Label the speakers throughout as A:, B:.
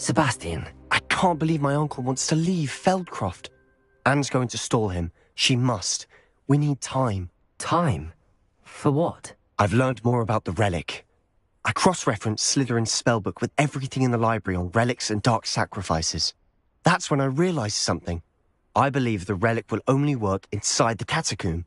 A: Sebastian.
B: I can't believe my uncle wants to leave Feldcroft. Anne's going to stall him. She must. We need time.
A: Time? For what?
B: I've learned more about the relic. I cross-referenced Slytherin's spellbook with everything in the library on relics and dark sacrifices. That's when I realized something. I believe the relic will only work inside the catacomb.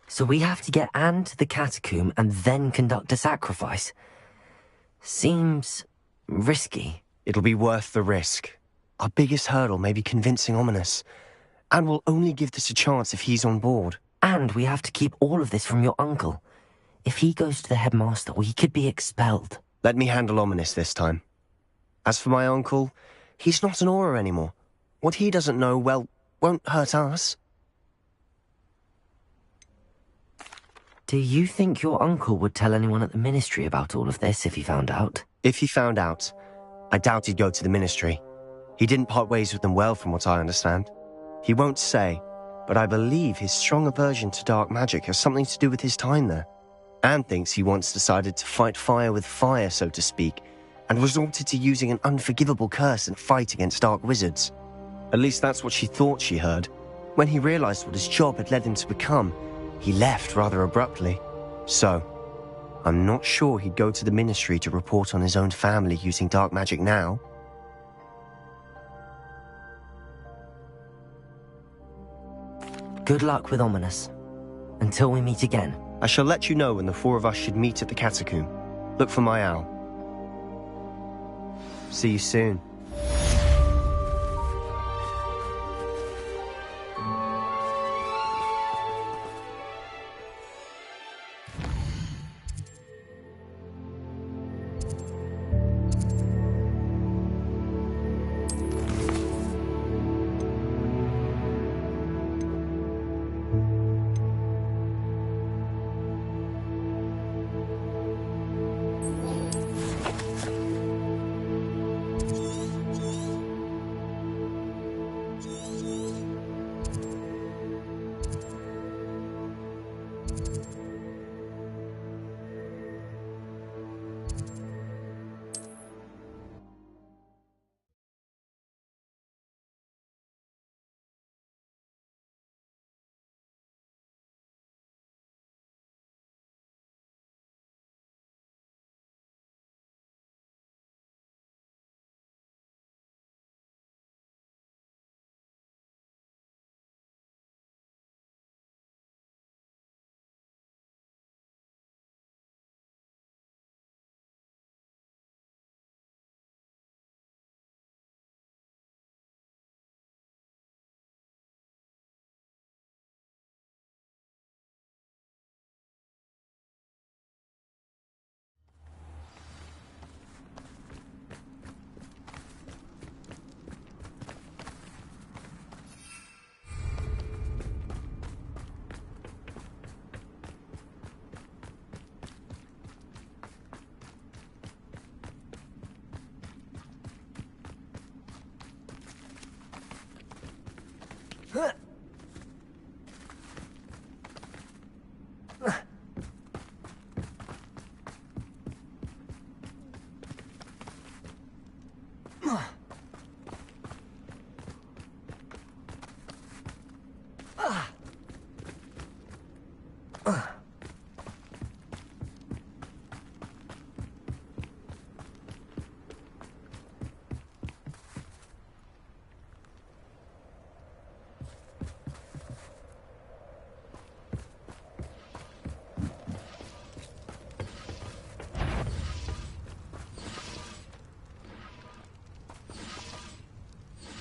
A: So we have to get Anne to the catacomb and then conduct a sacrifice. Seems risky.
B: It'll be worth the risk. Our biggest hurdle may be convincing Ominous. And we'll only give this a chance if he's on board.
A: And we have to keep all of this from your uncle. If he goes to the headmaster, he could be expelled.
B: Let me handle Ominous this time. As for my uncle, he's not an Auror anymore. What he doesn't know, well, won't hurt us.
A: Do you think your uncle would tell anyone at the Ministry about all of this if he found out?
B: If he found out, I doubt he'd go to the Ministry. He didn't part ways with them well, from what I understand. He won't say, but I believe his strong aversion to dark magic has something to do with his time there. Anne thinks he once decided to fight fire with fire, so to speak, and resorted to using an unforgivable curse in fight against dark wizards. At least that's what she thought she heard. When he realized what his job had led him to become, he left rather abruptly. So, I'm not sure he'd go to the Ministry to report on his own family using dark magic now.
A: Good luck with Ominous. Until we meet again.
B: I shall let you know when the four of us should meet at the catacomb. Look for my owl. See you soon.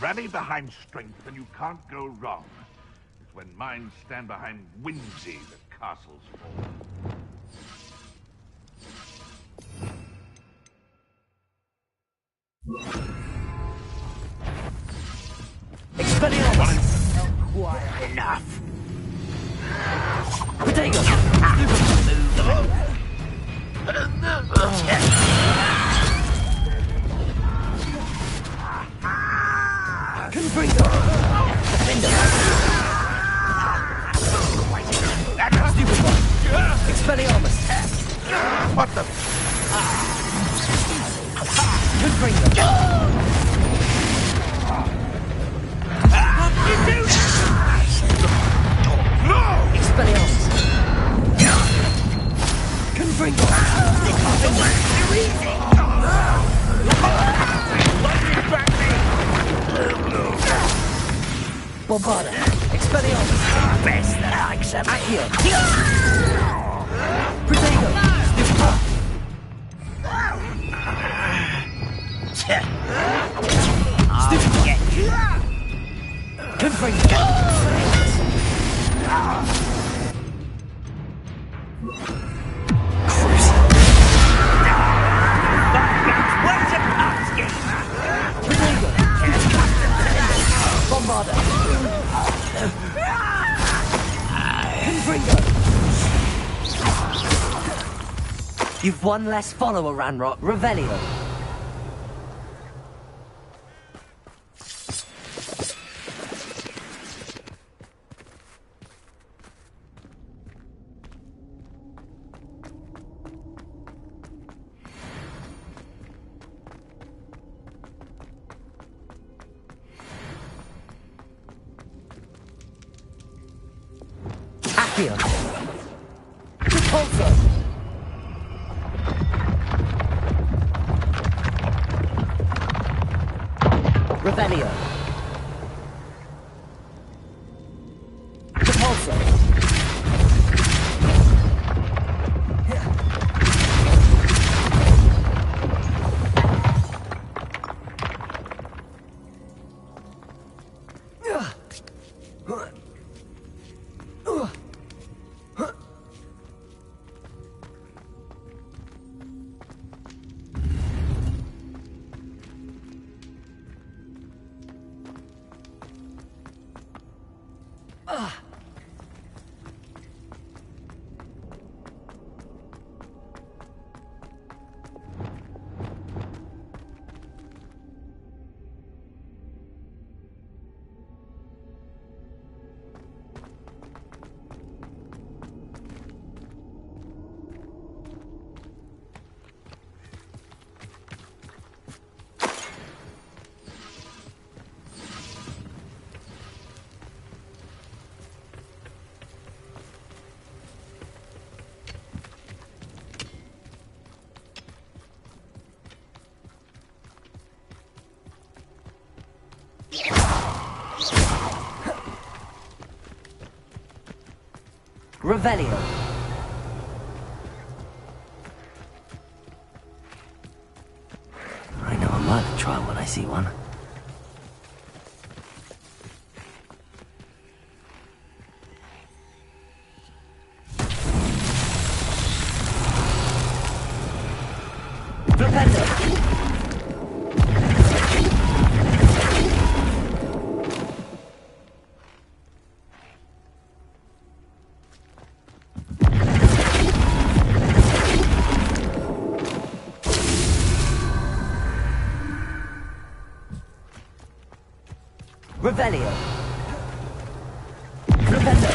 C: Rally behind strength and you can't go wrong. It's when minds stand behind whimsy that castles fall.
A: Expelliarmus! Quiet enough! Potato! Confringo! Defender! Bombarda! Expelliarmus! Best that I accept. Accio! Protego! Stupid! Get you! Confringo! Bombarda! Confringo! You've one less follower, Ranrock. Revelio. Accio. Repulso. Revelio. Repulso. Revelio. I know a murder trial when I see one. Flipendo. Revelio. Flipendo.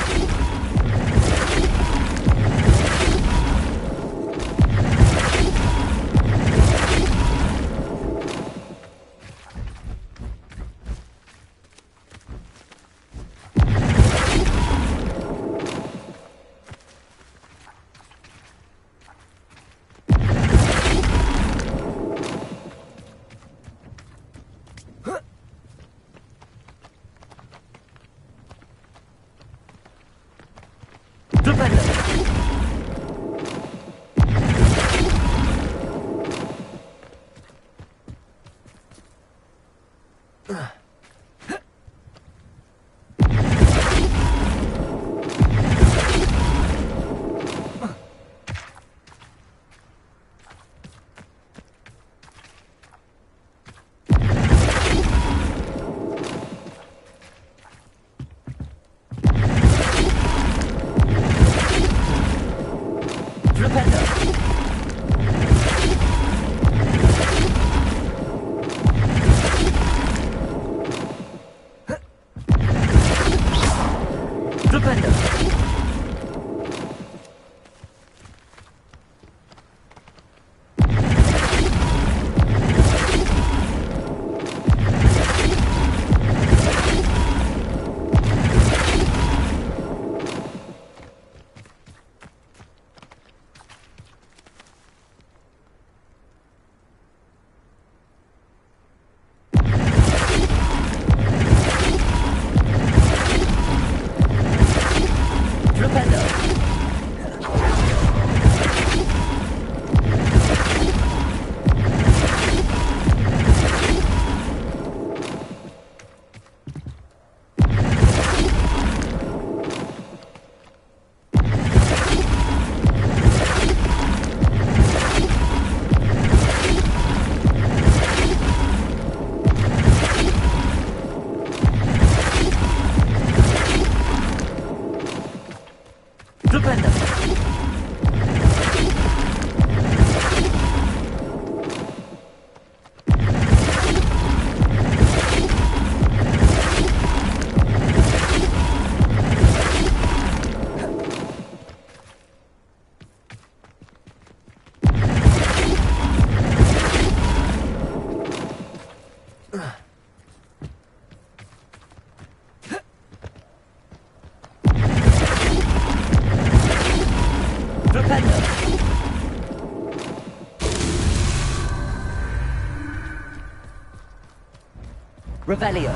A: Revelio.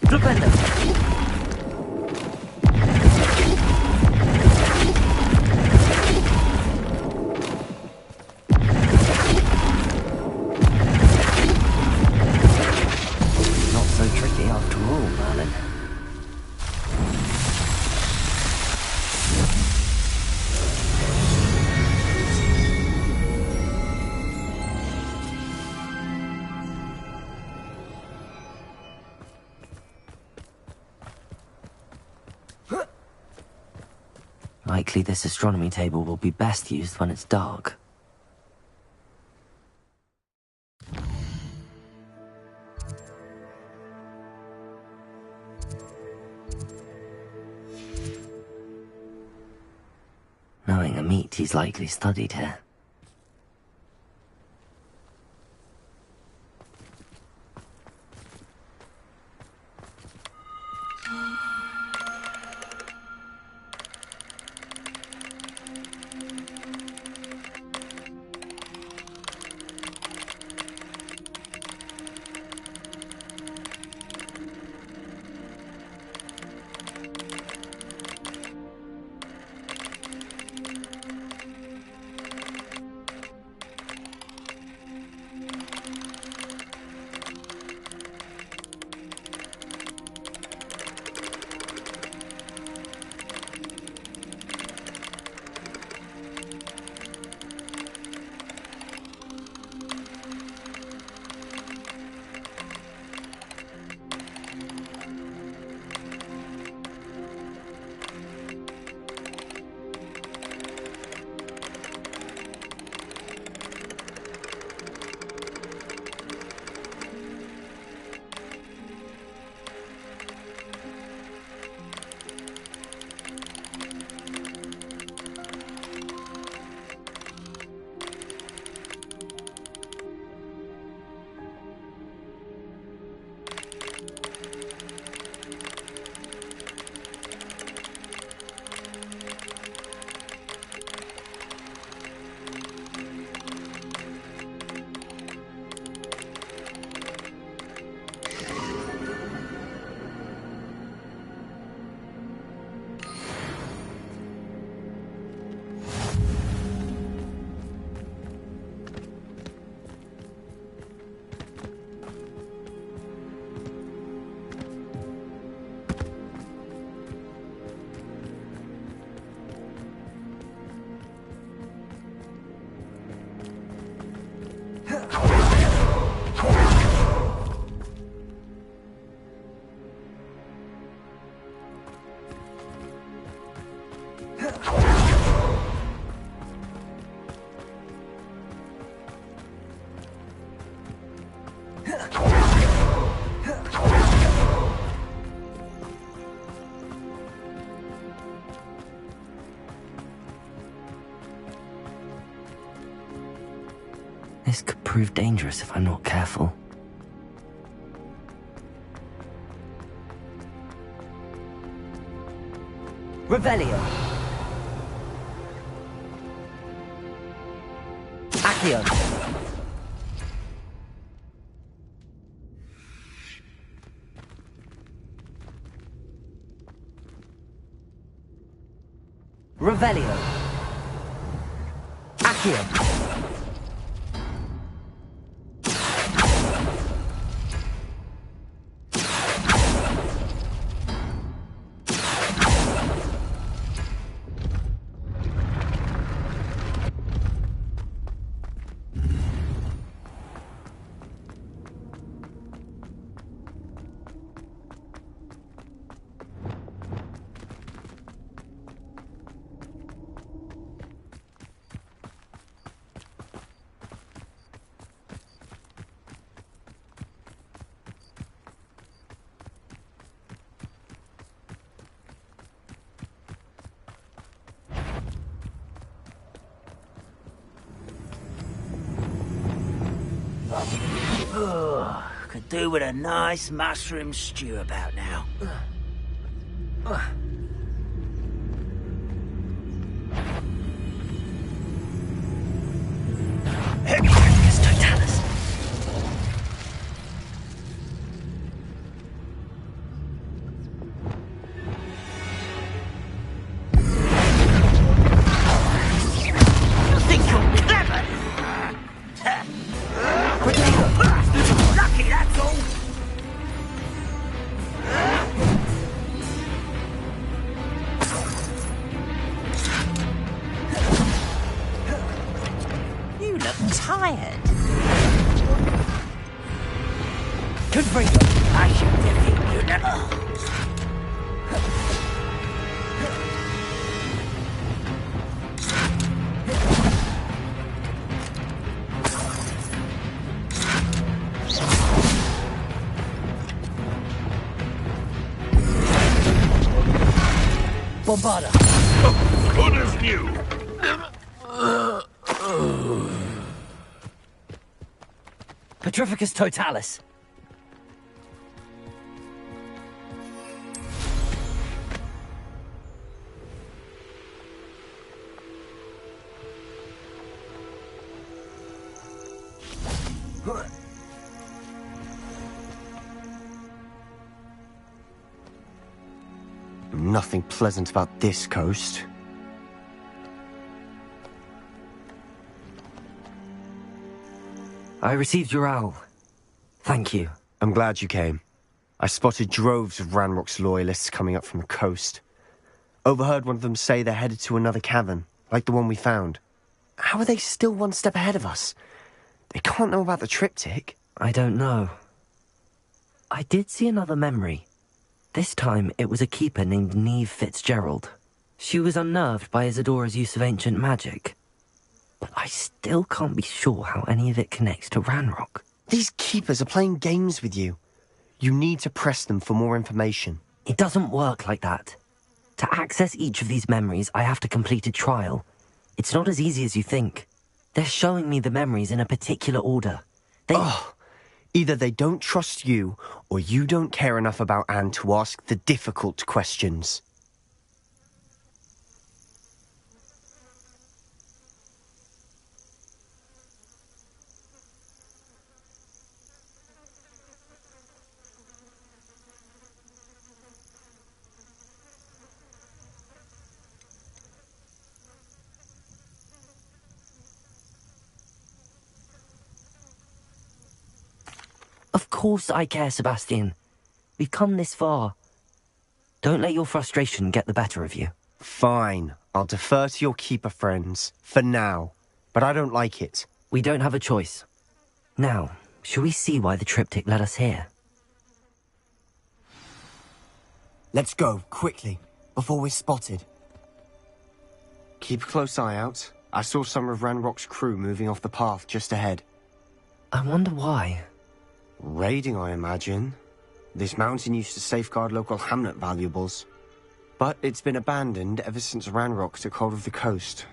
A: Flipendo. Not so tricky after all, Merlin. Likely this astronomy table will be best used when it's dark. Knowing Amit, he's likely studied here. This could prove dangerous if I'm not careful. Revelio. Accio. Revelio. Accio.
D: Could do with a nice mushroom stew about now.
A: Petrificus totalis.
D: You think you're clever? Lucky, that's all. You look tired.
A: Good for you.
D: I should defeat you now.
A: Bombarda.
C: Good as new.
A: Petrificus totalis.
B: Nothing pleasant about this coast.
A: I received your owl. Thank you.
B: I'm glad you came. I spotted droves of Ranrock's loyalists coming up from the coast. Overheard one of them say they're headed to another cavern, like the one we found. How are they still one step ahead of us? They can't know about the triptych.
A: I don't know. I did see another memory. This time, it was a keeper named Neve Fitzgerald. She was unnerved by Isadora's use of ancient magic. But I still can't be sure how any of it connects to Ranrock.
B: These keepers are playing games with you. You need to press them for more information.
A: It doesn't work like that. To access each of these memories, I have to complete a trial. It's not as easy as you think. They're showing me the memories in a particular order.
B: Either they don't trust you, or you don't care enough about Anne to ask the difficult questions.
A: Of course I care, Sebastian. We've come this far. Don't let your frustration get the better of you.
B: Fine, I'll defer to your keeper friends, for now. But I don't like it.
A: We don't have a choice. Now, shall we see why the triptych led us here?
B: Let's go, quickly, before we're spotted. Keep a close eye out. I saw some of Ranrock's crew moving off the path just ahead.
A: I wonder why.
B: Raiding, I imagine. This mountain used to safeguard local hamlet valuables. But it's been abandoned ever since Ranrock took hold of the coast.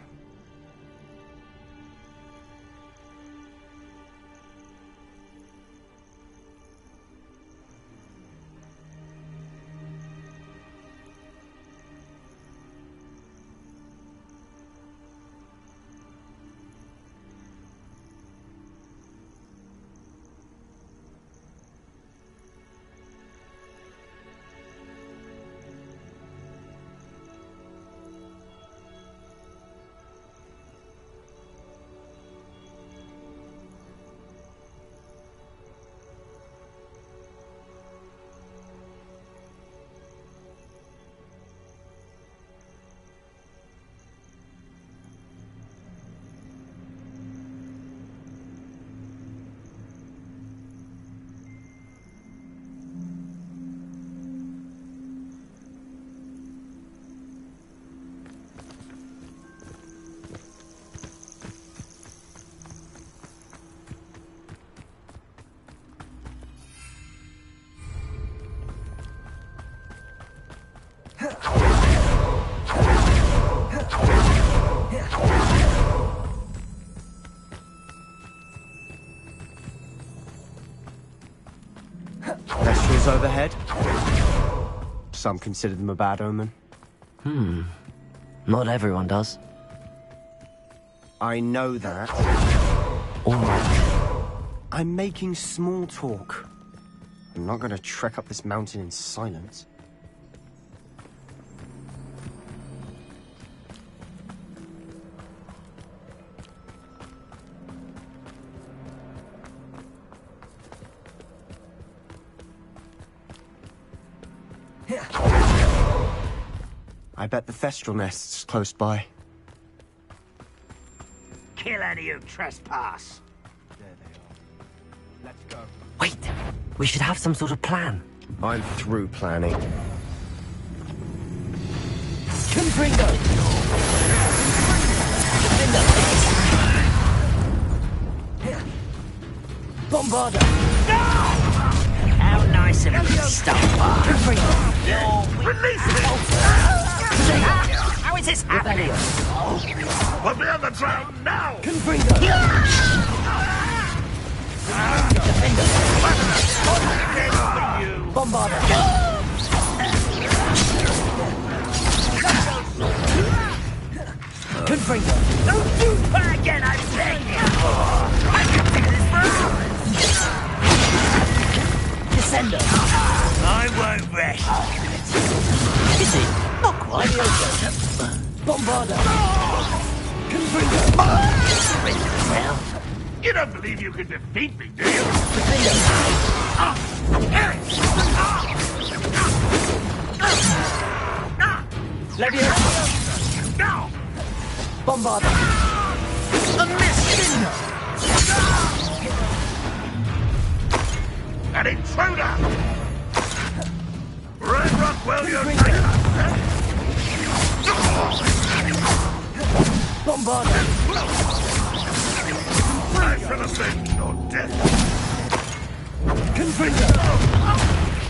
B: Vestals overhead. Some consider them a bad omen.
A: Not everyone does.
B: I know that.
A: All right.
B: I'm making small talk. I'm not going to trek up this mountain in silence. I bet the Thestral nest's close by.
D: Kill any who trespass.
B: There they are. Let's go.
A: Wait, we should have some sort of plan.
B: I'm through planning.
A: Confringo! Bombarda!
D: How nice of you to stop by.
C: Release me!
D: How is this happening?
C: Put me on the ground now!
A: Bombarda! Confringo!
D: Don't do that again, I beg you! I can do this for hours!
A: Descendo!
D: I won't rest.
A: Is it? Not quite. Bombarda! Confringo!
D: Well,
C: You don't believe you can defeat me, do you?
A: Leviosa!
C: Now!
A: Bombarda!
D: a miss!
C: An intruder! Red Rockwell, you're there!
A: Bombarda!
C: I shall avenge your death!
A: Confringo!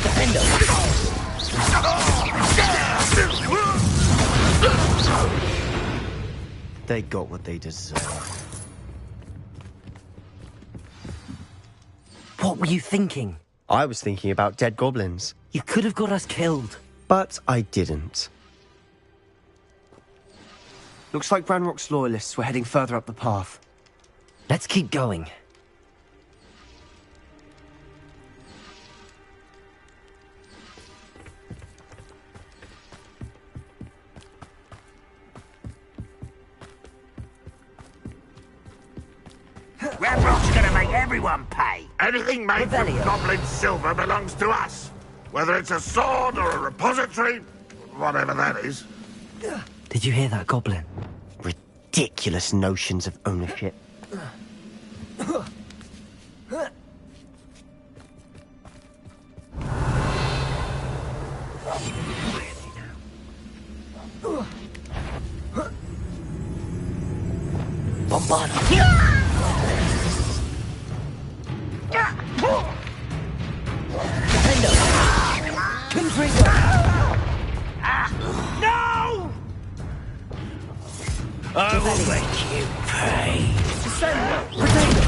A: Defendo!
B: They got what they deserve.
A: What were you thinking?
B: I was thinking about dead goblins,
A: You could have got us killed.
B: but I didn't. Looks like Ranrock's loyalists were heading further up the path.
A: Let's keep going.
D: Ramrock's gonna make everyone pay.
C: Anything made from
A: Revelio.
C: goblin silver belongs to us. Whether it's a sword or a repository, whatever that is.
A: Did you hear that, Goblin?
B: Ridiculous notions of ownership.
A: Bombarda! Defendo! Confringo!
D: No! I will make you pay.
A: Descendo! Protego!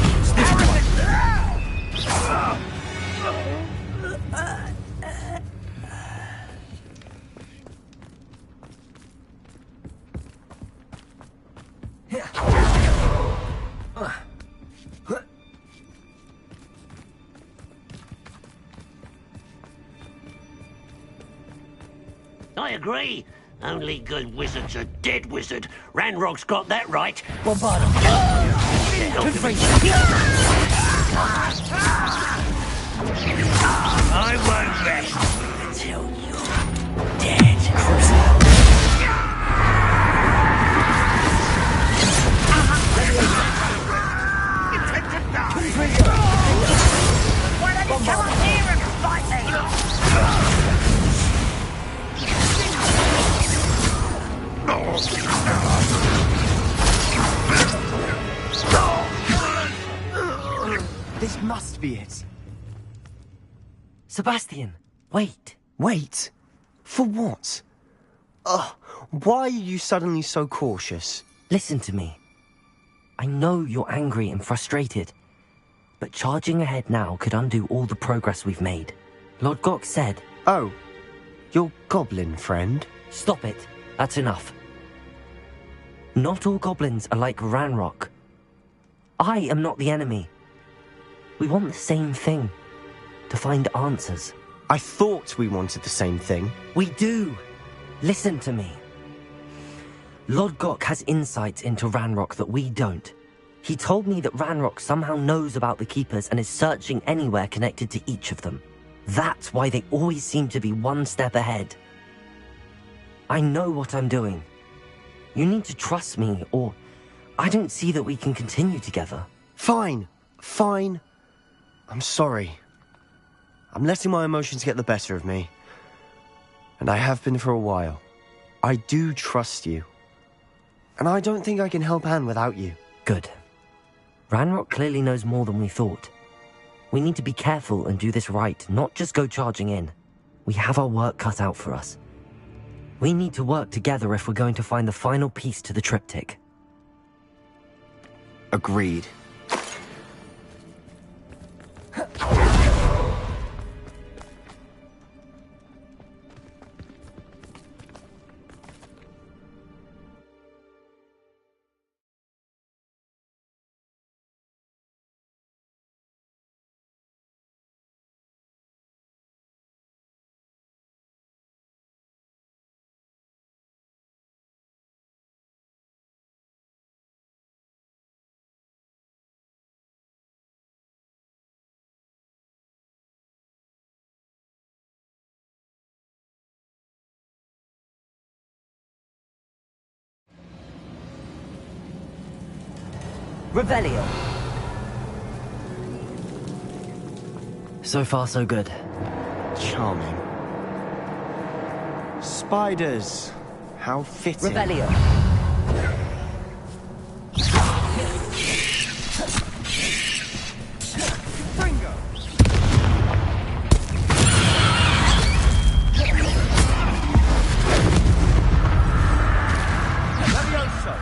D: I agree. Only good wizard's a dead wizard. Ranrock's got that right.
A: Bombarda! Confringo!
D: I won't rest until you're dead. Why don't you come up here and fight me?
B: This must be it.
A: Sebastian, wait.
B: Wait. For what? Ugh, why are you suddenly so cautious?
A: Listen to me. I know you're angry and frustrated, but charging ahead now could undo all the progress we've made. Lord Gok said...
B: Oh, your goblin friend?
A: Stop it. That's enough. Not all goblins are like Ranrock. I am not the enemy. We want the same thing. To find answers.
B: I thought we wanted the same thing.
A: We do. Listen to me. Lodgok has insights into Ranrock that we don't. He told me that Ranrock somehow knows about the Keepers and is searching anywhere connected to each of them. That's why they always seem to be one step ahead. I know what I'm doing. You need to trust me, or I don't see that we can continue together.
B: Fine. Fine. I'm sorry. I'm letting my emotions get the better of me. And I have been for a while. I do trust you. And I don't think I can help Anne without you.
A: Good. Ranrock clearly knows more than we thought. We need to be careful and do this right, not just go charging in. We have our work cut out for us. We need to work together if we're going to find the final piece to the triptych.
B: Agreed.
A: Revelio. So far, so good.
B: Charming. Spiders. How fitting.
A: Revelio.
B: Bingo! Levioso!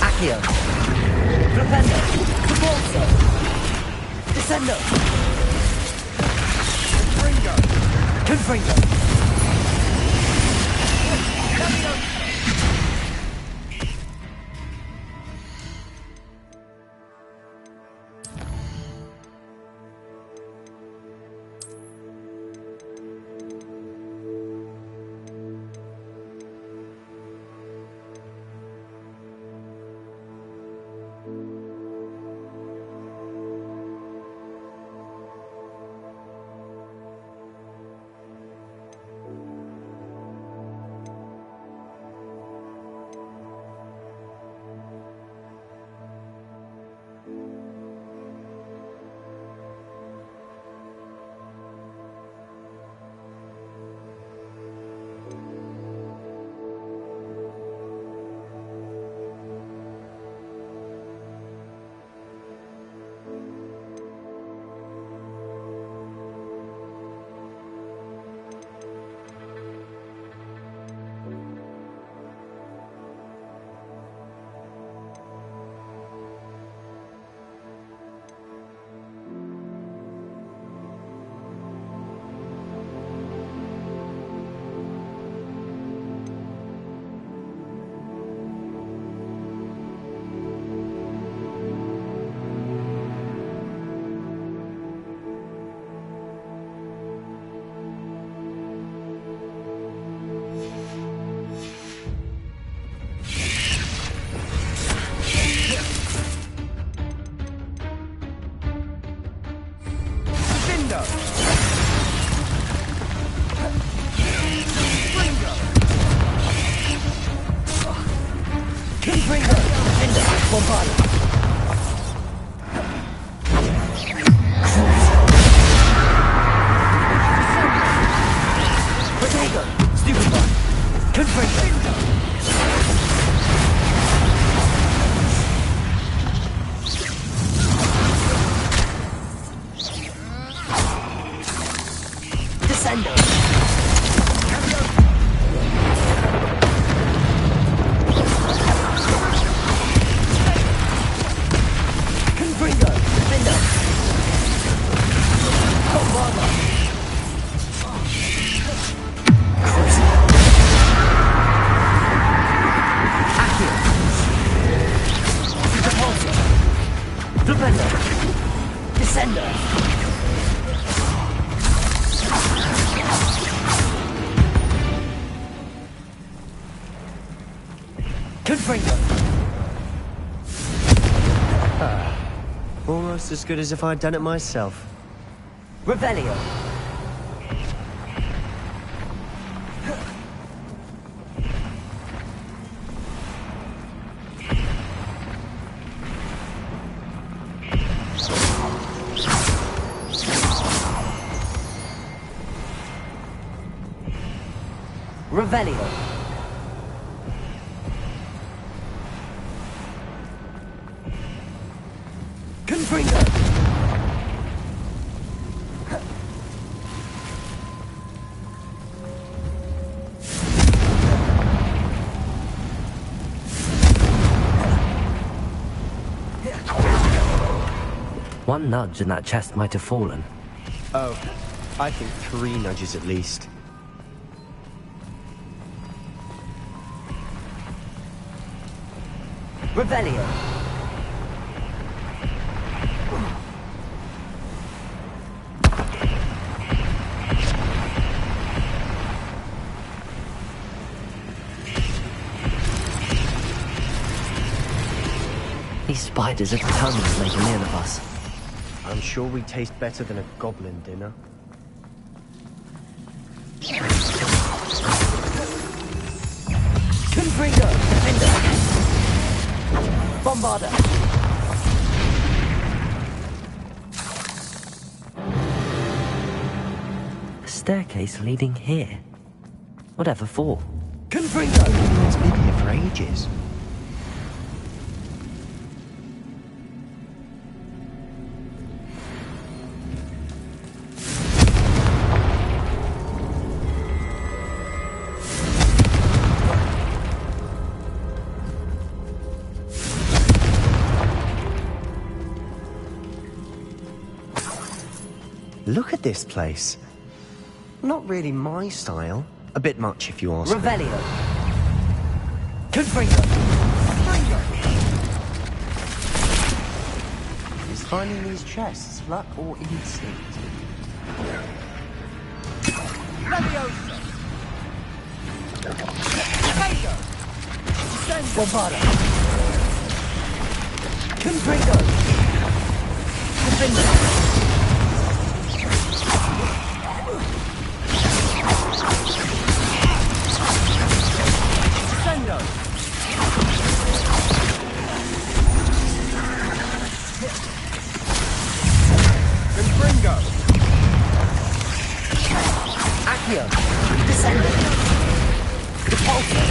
A: Accio. Flipendo. Convulso. Descendo.
B: Confringo!
A: Confringo.
B: Levioso!
A: Defender! Confringo!
B: Almost as good as if I'd done it myself.
A: Revelio! Revelio! Confringo! One nudge and that chest might have fallen.
B: Oh, I think 3 nudges at least.
A: Revelio! These spiders are determined to make a meal of us.
B: I'm sure we taste better than a goblin dinner.
A: Confringo! Defender! Bombarder! A staircase leading here. Whatever for? Confringo!
B: It's been here for ages. Look at this place. Not really my style. A bit much, if you ask me.
A: Revelio! Confringo!
B: Is finding these chests luck or instinct?
A: Bombarder! Confringo! Defender!
B: Confringo!
A: Accio! Descender! Repulsor!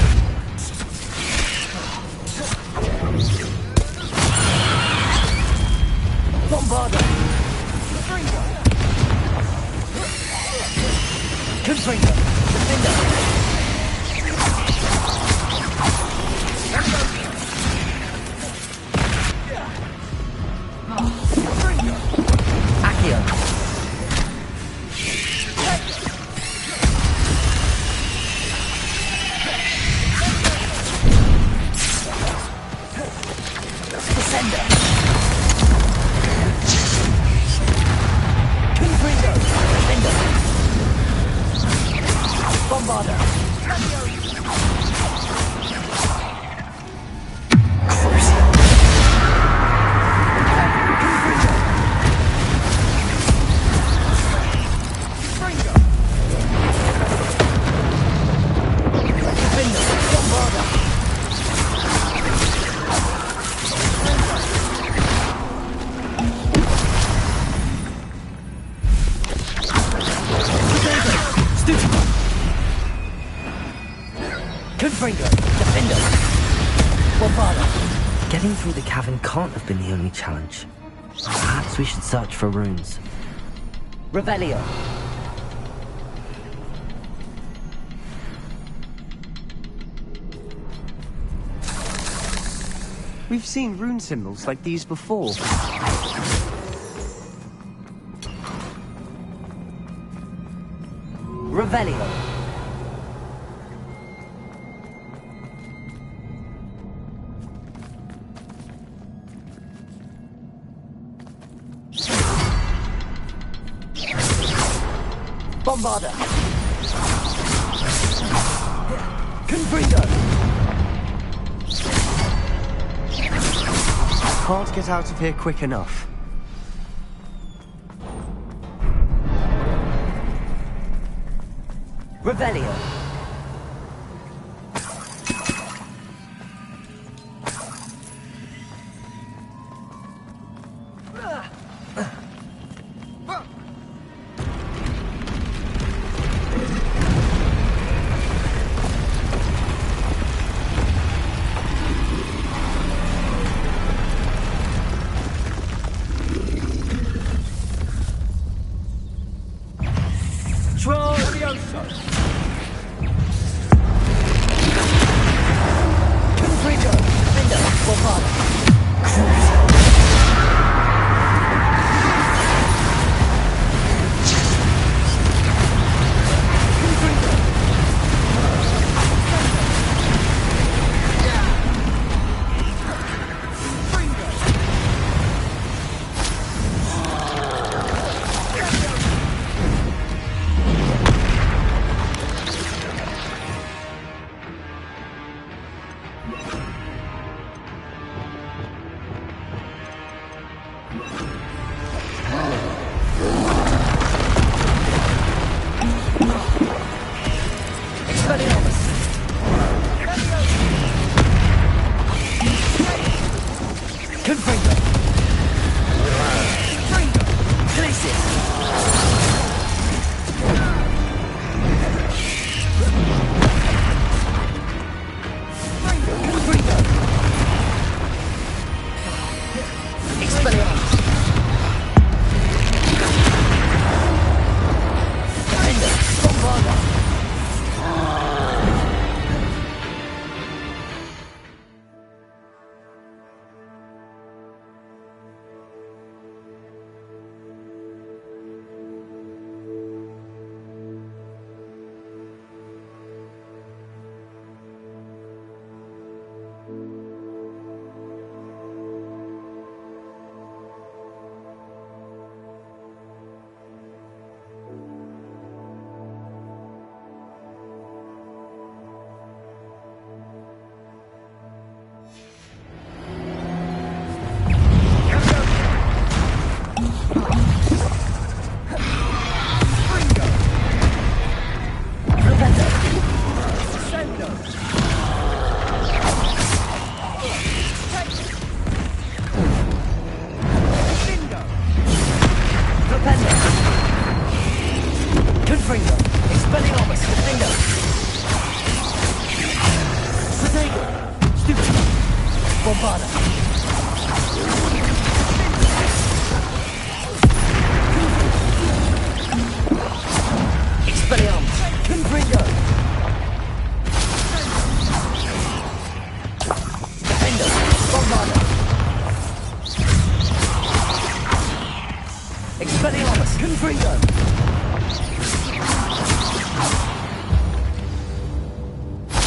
A: Bombarder! Confringo! Defender! Accio! Descender! Confringo! Defender! Bombarder! Crucial! Defender! Bombarder! Stupid! Confringo! Defender! Bombarder! Getting through the cavern can't have been the only challenge. Perhaps we should search for runes. Revelio!
B: We've seen rune symbols like these before.
A: Revelio! Bombarda! Confringo!
B: Can't get out of here quick enough.
A: Revelio!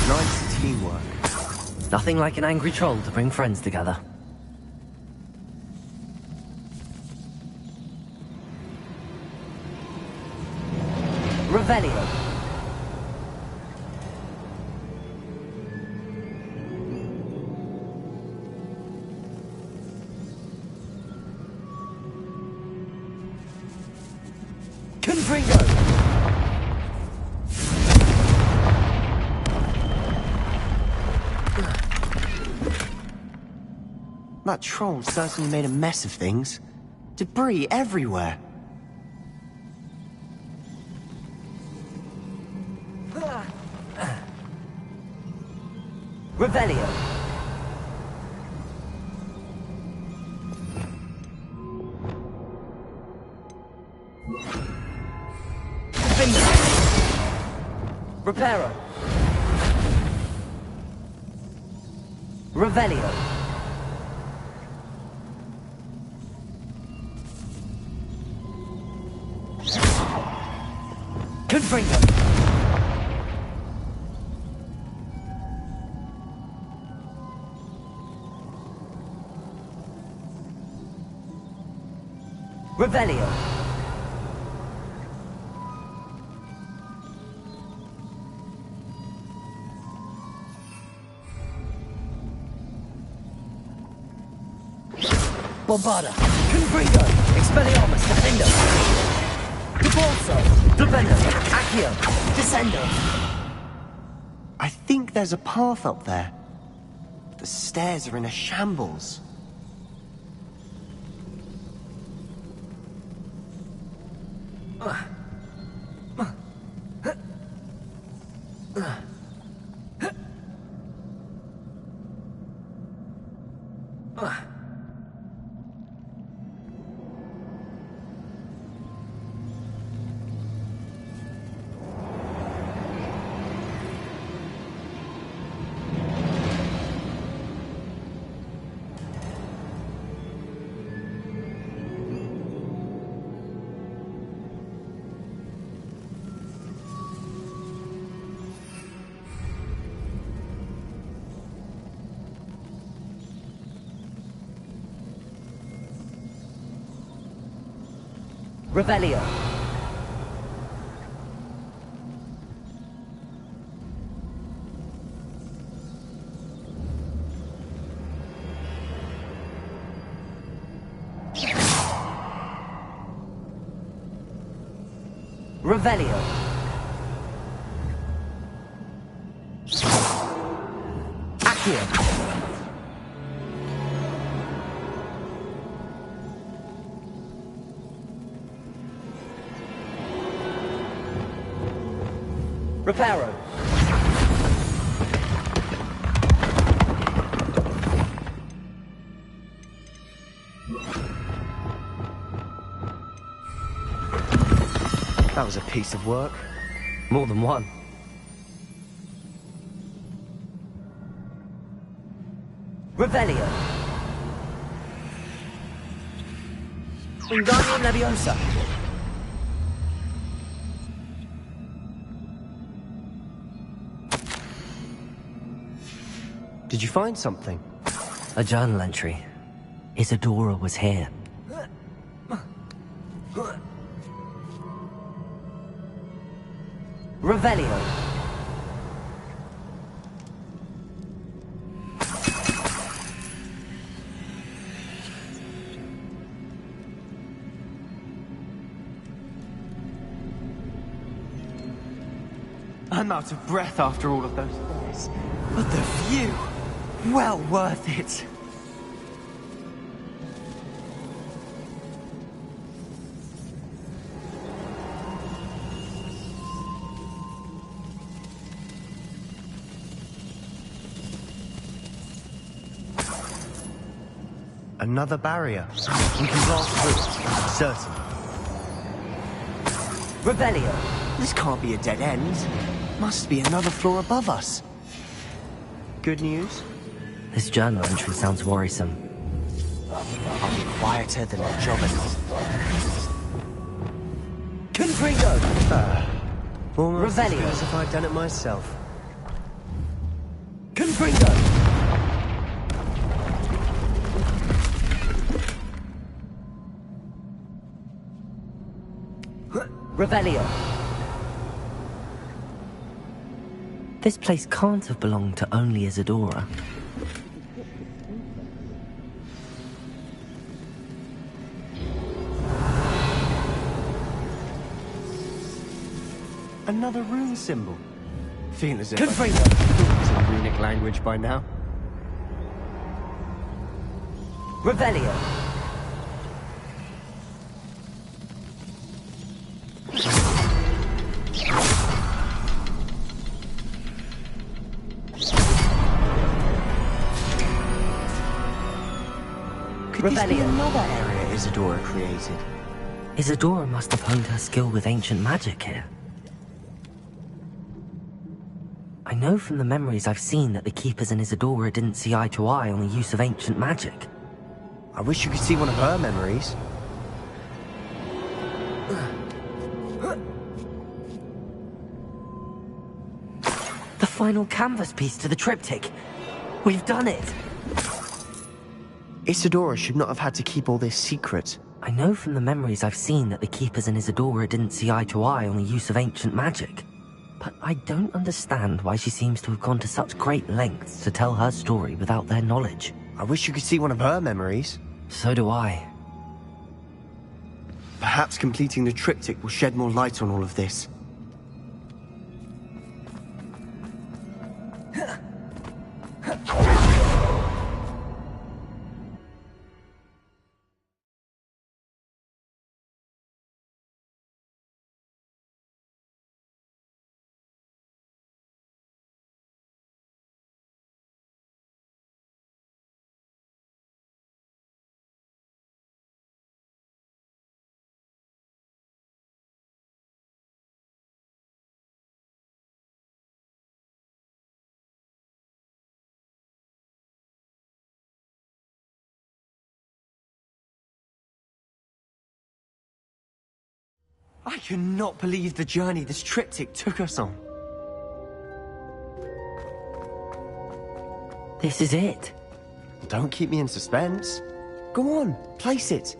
B: Nice teamwork.
A: Nothing like an angry troll to bring friends together. Revelio. Confringo.
B: That troll certainly made a mess of things. Debris everywhere.
A: Revelio. Reparo. Revelio. Confringo. Revelio. Bombada, Confringo, Expelliarmus, Defendo, Debolso, Flipendo, Accio, Descendo.
B: I think there's a path up there. The stairs are in a shambles.
A: Revelio. Revelio. Accio. Reparo.
B: That was a piece of work.
A: More than one. Revelio. Wingardium Leviosa.
B: Did you find something?
A: A journal entry. Isadora was here. Revelio.
B: I'm out of breath after all of those stairs. But the view! Well worth it! Another barrier. We can blast through it. Certain.
A: Revelio.
B: This can't be a dead end. Must be another floor above us. Good news?
A: This journal entry sounds worrisome.
B: I'll be quieter than a jobbers.
A: Confringo!
B: Almost as
A: Revelio.
B: good as if I'd done it myself.
A: Confringo! Revelio. This place can't have belonged to only Isadora.
B: Another rune symbol. Feel as if
A: Confringo!
B: it's in runic language by now.
A: Revelio.
B: Could this be
A: Revelio.
B: another area Isadora created?
A: Isadora must have honed her skill with ancient magic here. I know from the memories I've seen that the Keepers and Isadora didn't see eye to eye on the use of ancient magic.
B: I wish you could see one of her memories.
A: The final canvas piece to the triptych. We've done it!
B: Isadora should not have had to keep all this secret.
A: I know from the memories I've seen that the Keepers and Isadora didn't see eye to eye on the use of ancient magic. But I don't understand why she seems to have gone to such great lengths to tell her story without their knowledge.
B: I wish you could see one of her memories.
A: So do I.
B: Perhaps completing the triptych will shed more light on all of this. I cannot believe the journey this triptych took us on.
A: This is it.
B: Don't keep me in suspense. Go on, place it.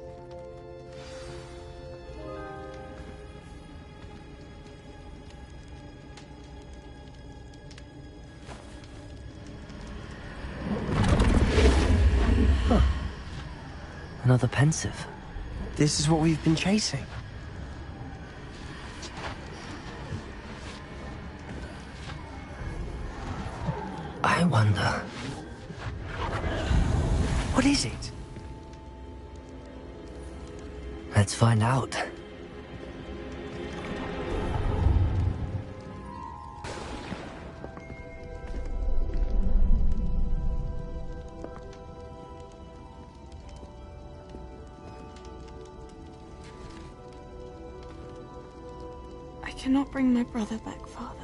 A: Another pensive.
B: This is what we've been chasing.
A: I wonder...
B: What is it?
A: Let's find out.
E: I cannot bring my brother back, Father.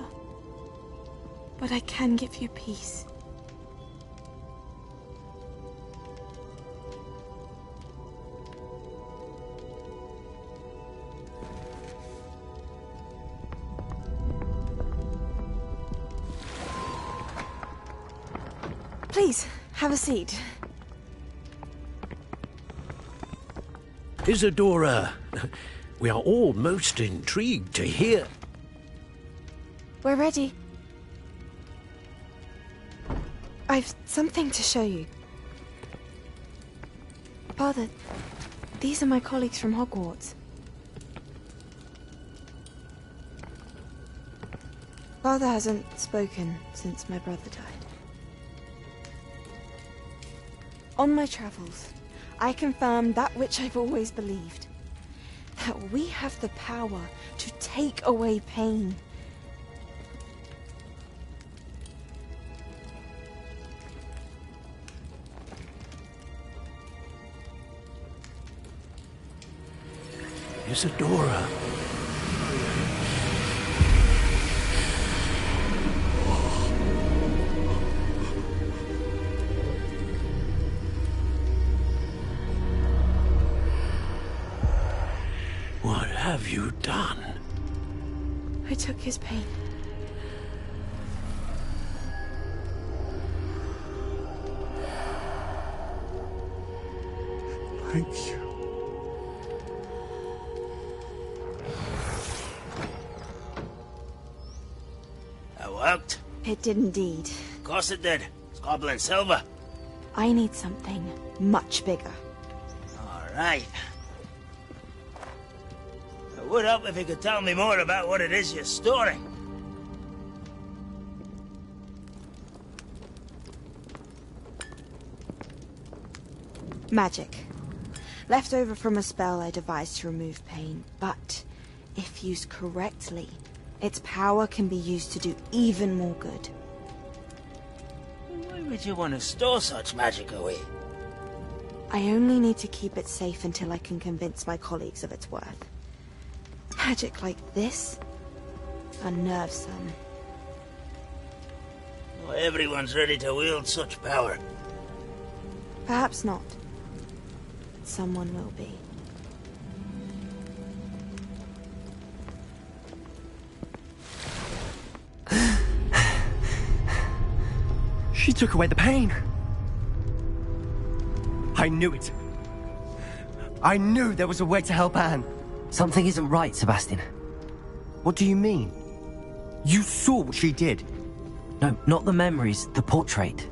E: But I can give you peace. Please, have a seat.
F: Isadora, we are all most intrigued to hear.
E: We're ready. I've something to show you. Father, these are my colleagues from Hogwarts. Father hasn't spoken since my brother died. On my travels, I confirmed that which I've always believed. That we have the power to take away pain.
F: Isadora. What have you done?
E: I took his pain.
B: Thank you.
D: That worked.
E: It did indeed.
D: Of course it did. It's goblin silver.
E: I need something much bigger.
D: All right. It would help if you could tell me more about what it is you're storing.
E: Magic. Left over from a spell I devised to remove pain, but if used correctly, its power can be used to do even more good.
D: Why would you want to store such magic away?
E: I only need to keep it safe until I can convince my colleagues of its worth. Magic like this unnerves some.
D: Not everyone's ready to wield such power.
E: Perhaps not. Someone will be.
B: She took away the pain. I knew it. I knew there was a way to help Anne.
A: Something isn't right, Sebastian.
B: What do you mean? You saw what she did.
A: No, not the memories, the portrait.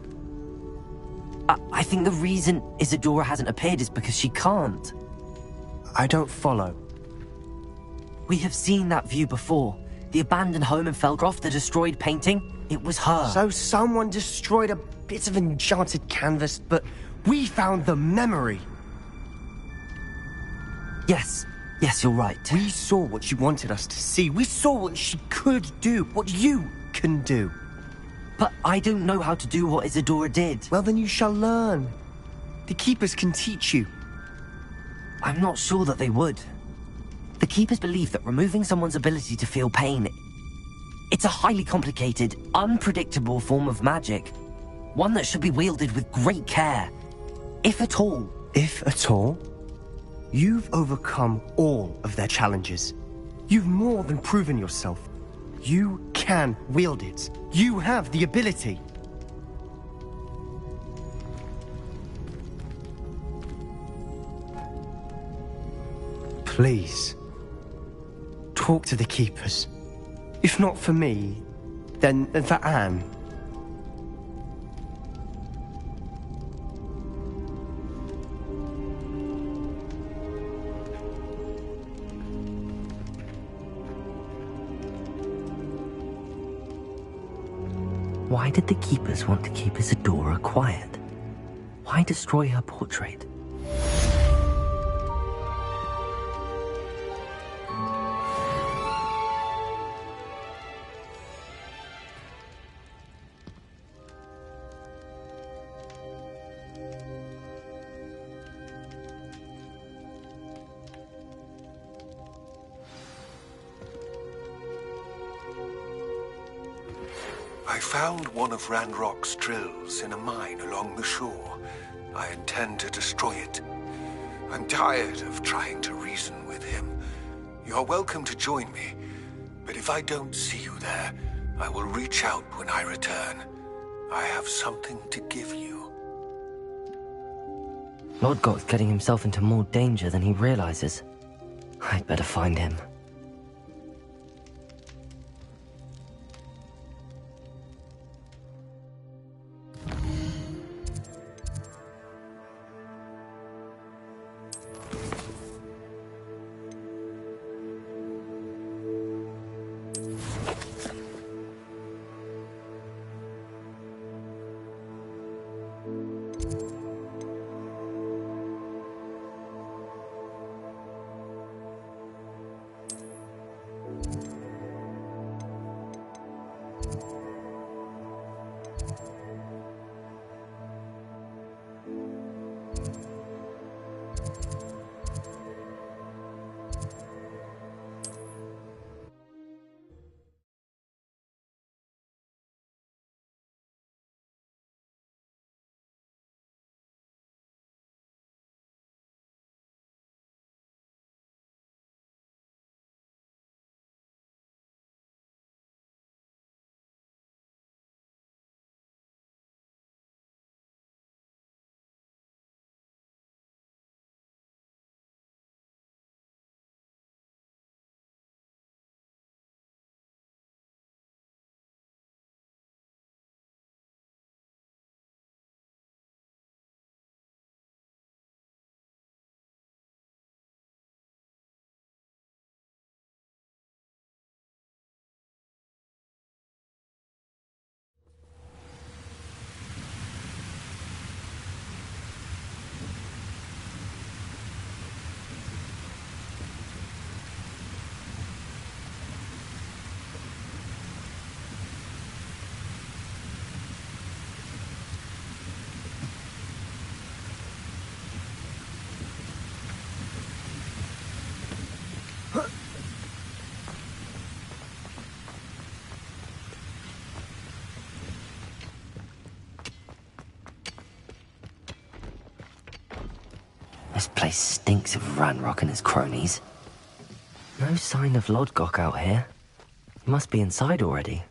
A: I think the reason Isadora hasn't appeared is because she can't.
B: I don't follow.
A: We have seen that view before. The abandoned home in Felgroth, the destroyed painting. It was her.
B: So someone destroyed a bit of enchanted canvas, but we found the memory.
A: Yes, you're right.
B: We saw what she wanted us to see. We saw what she could do, what you can do.
A: But I don't know how to do what Isadora did.
B: Well, then you shall learn. The Keepers can teach you.
A: I'm not sure that they would. The Keepers believe that removing someone's ability to feel pain, it's a highly complicated, unpredictable form of magic. One that should be wielded with great care. If at all.
B: If at all? You've overcome all of their challenges. You've more than proven yourself. You can wield it. You have the ability. Please, talk to the Keepers. If not for me, then for Anne.
A: Why did the Keepers want to keep Isadora quiet? Why destroy her portrait?
G: I found one of Ranrock's drills in a mine along the shore. I intend to destroy it. I'm tired of trying to reason with him. You're welcome to join me, but if I don't see you there, I will reach out when I return. I have something to give you.
A: Lodgok's getting himself into more danger than he realizes. I'd better find him. This place stinks of Ranrock and his cronies. No sign of Lodgok out here. He must be inside already.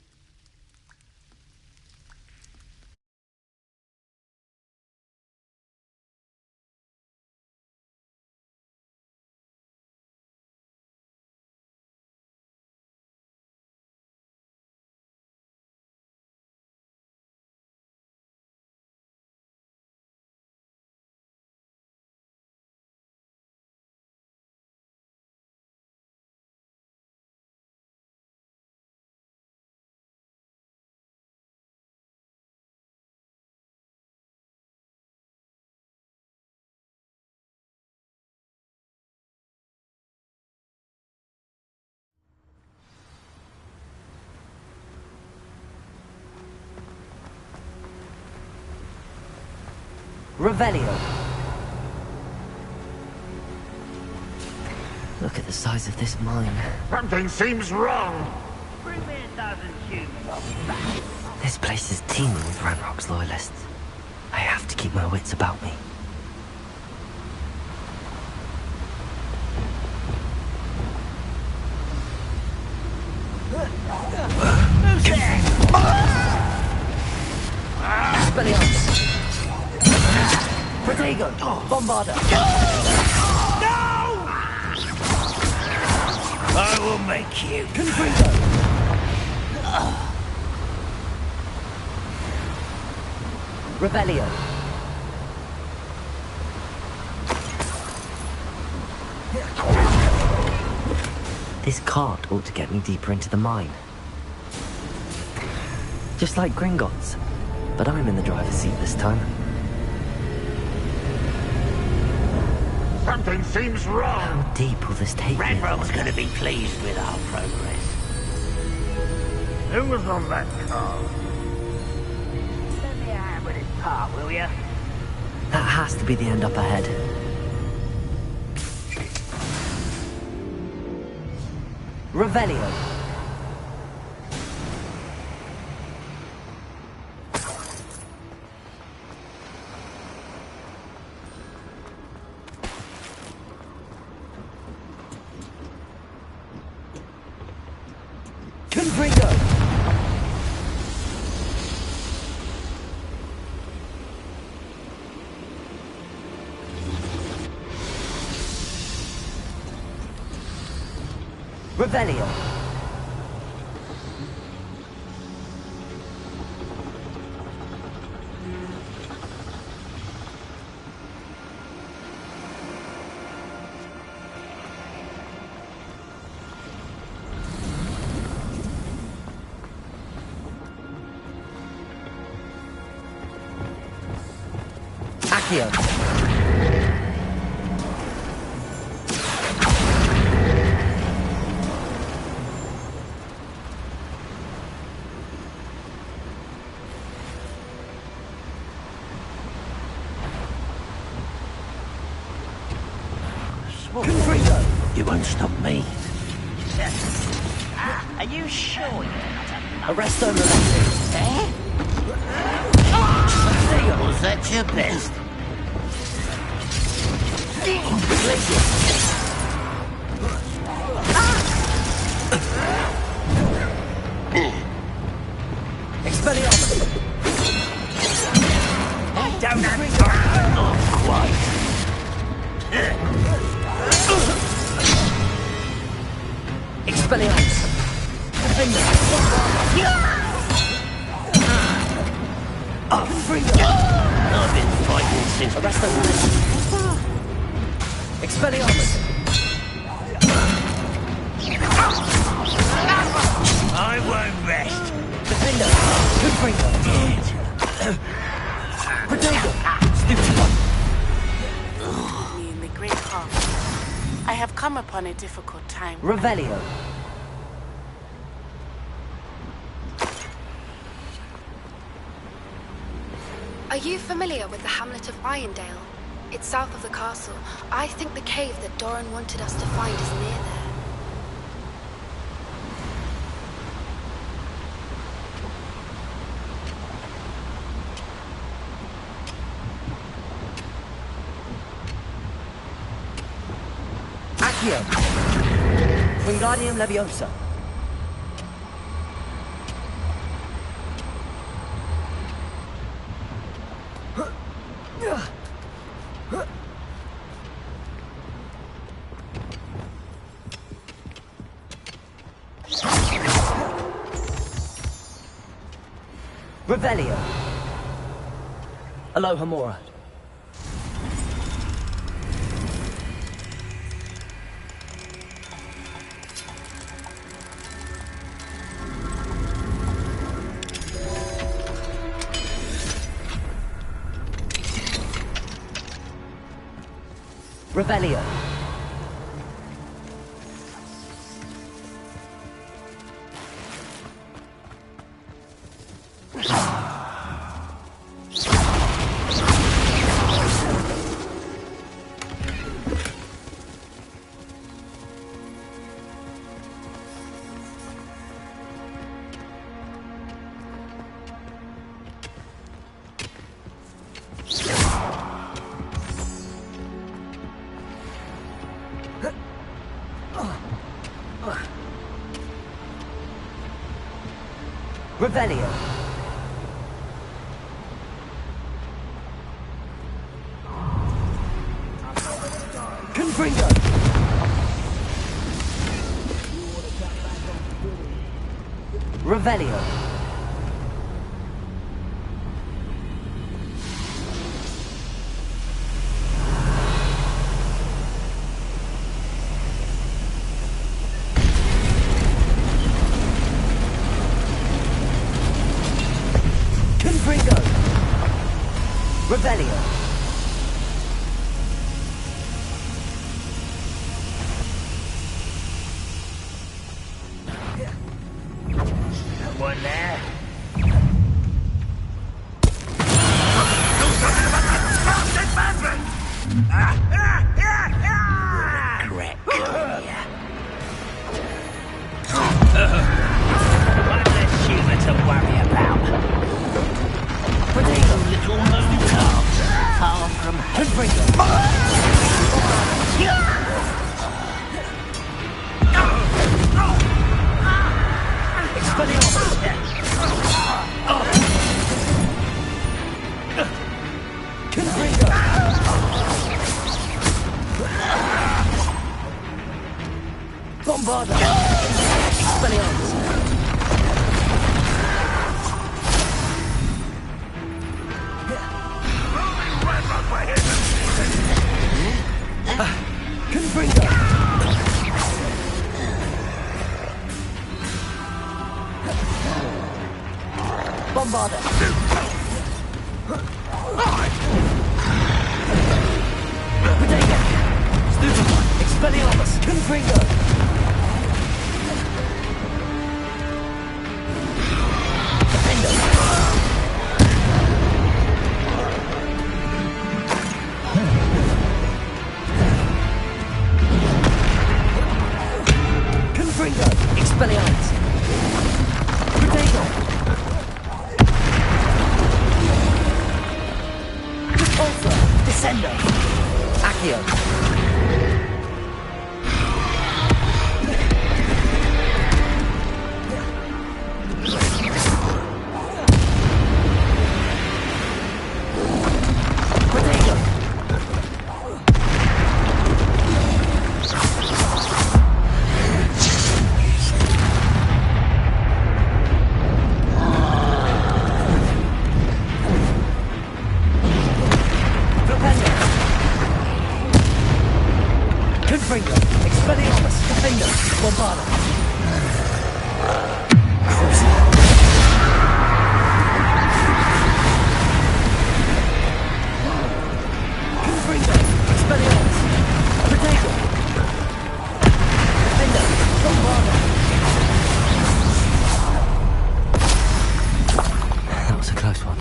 A: Revelio. Look at the size of this mine.
C: Something seems wrong.
D: Bring me a dozen humans.
A: This place is teeming with Ranrock's loyalists. I have to keep my wits about me. Expelliarmus! Protego! Bombarda!
D: I will make you.
A: Confringo! Rebellio! This cart ought to get me deeper into the mine. Just like Gringotts, but I'm in the driver's seat this time.
C: Something seems wrong.
A: How deep will this take me?
D: Ranrock's gonna be pleased with our progress.
C: Who was on that car?
D: Let me a hand with this part, will ya?
A: That has to be the end up ahead. Revelio. Confringo. Revelio. Accio.
D: You won't stop me. Are you sure you're not a
A: Arresto Revelio.
D: Eh? Was that your best?
A: Expelliarmus.
D: Don't have time. Not quite.
A: Expelliarmus.
D: I've been fighting since
A: Arresto Revelio. Expelliarmus.
D: I won't rest.
A: Defender. Confringo. Protego.
H: Me in the great hall. I have come upon a difficult time.
A: Revelio.
I: Are you familiar with the hamlet of Irondale? It's south of the castle. I think the cave that Doran wanted us to find is near there.
A: Accio. Wingardium Leviosa. Revelio. Alohomora. Revelio. Revelio. Confringo. Revelio. Confringo. Revelio.
D: Someone there? Regret coming here. One less human to worry about. Potato little moon calves, far from home.
A: Bombarda! Expelliarmus! Confringo! Bombarda! Potato! Stupefy! Expelliarmus! Confringo! Confringo! Expelliarmus! Potato! Repulsor! Descendo! Accio! Confringo! Expelliarmus! Defender! Bombarda! Confringo! Expelliarmus! Potato! Defender! Bombarda! That was a close one.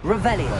A: Revelio.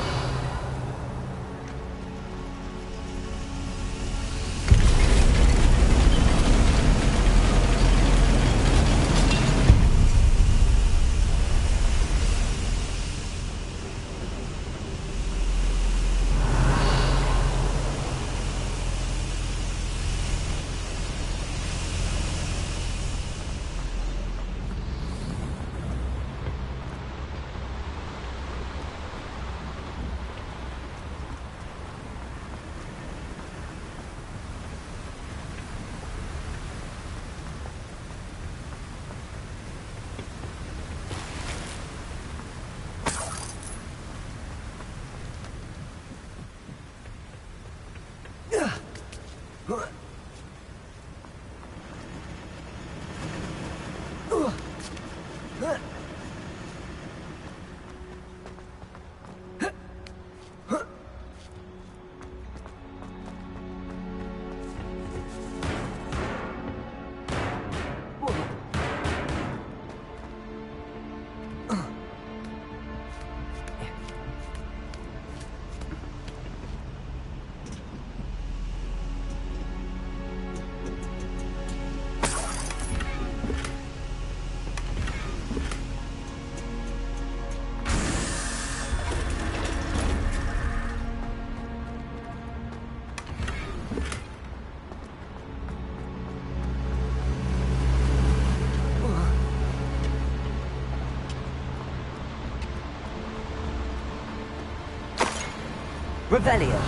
A: Revelio.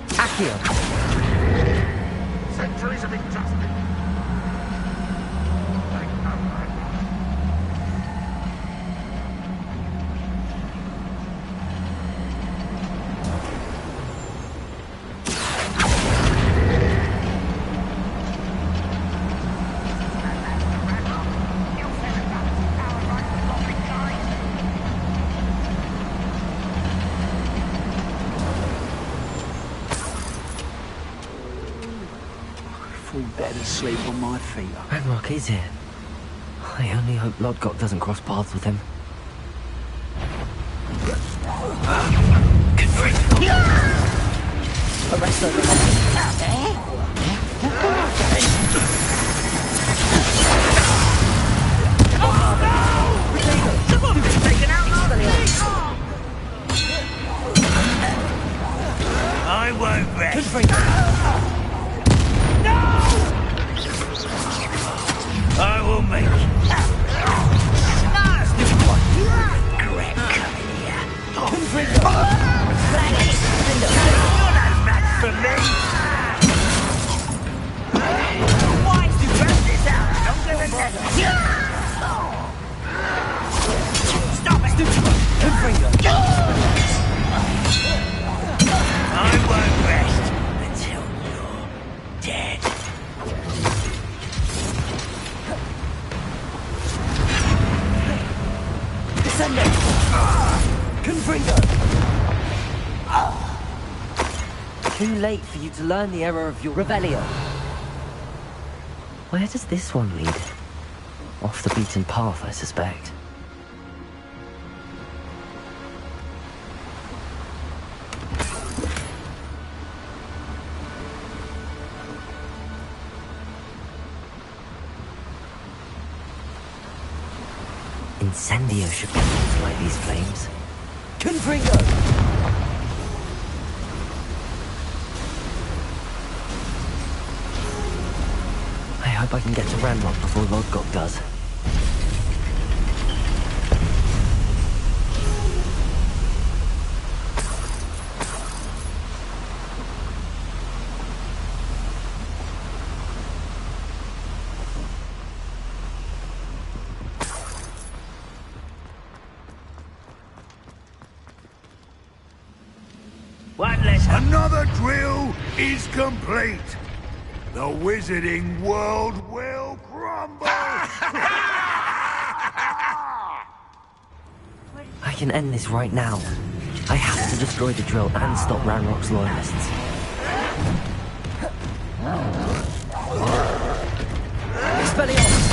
A: Accio.
C: Centuries of injustice.
J: Better sleep on my feet.
A: Ranrock is here. I only hope Lodgok doesn't cross paths with him. Arrest
D: I won't rest. I will make it. Greg, come in here. You're no match for me. Why do you run this out longer than that? Stop it! I won't rest until you're dead.
A: Confringo! Too late for you to learn the error of your Revelio. Where does this one lead? Off the beaten path, I suspect. Incendio should be able to light these flames. Confringo! I hope I can get to Ranrock before Lodgok does.
C: Another drill is complete. The wizarding world will crumble.
A: I can end this right now. I have to destroy the drill and stop Ranrock's loyalists. Expelliarmus!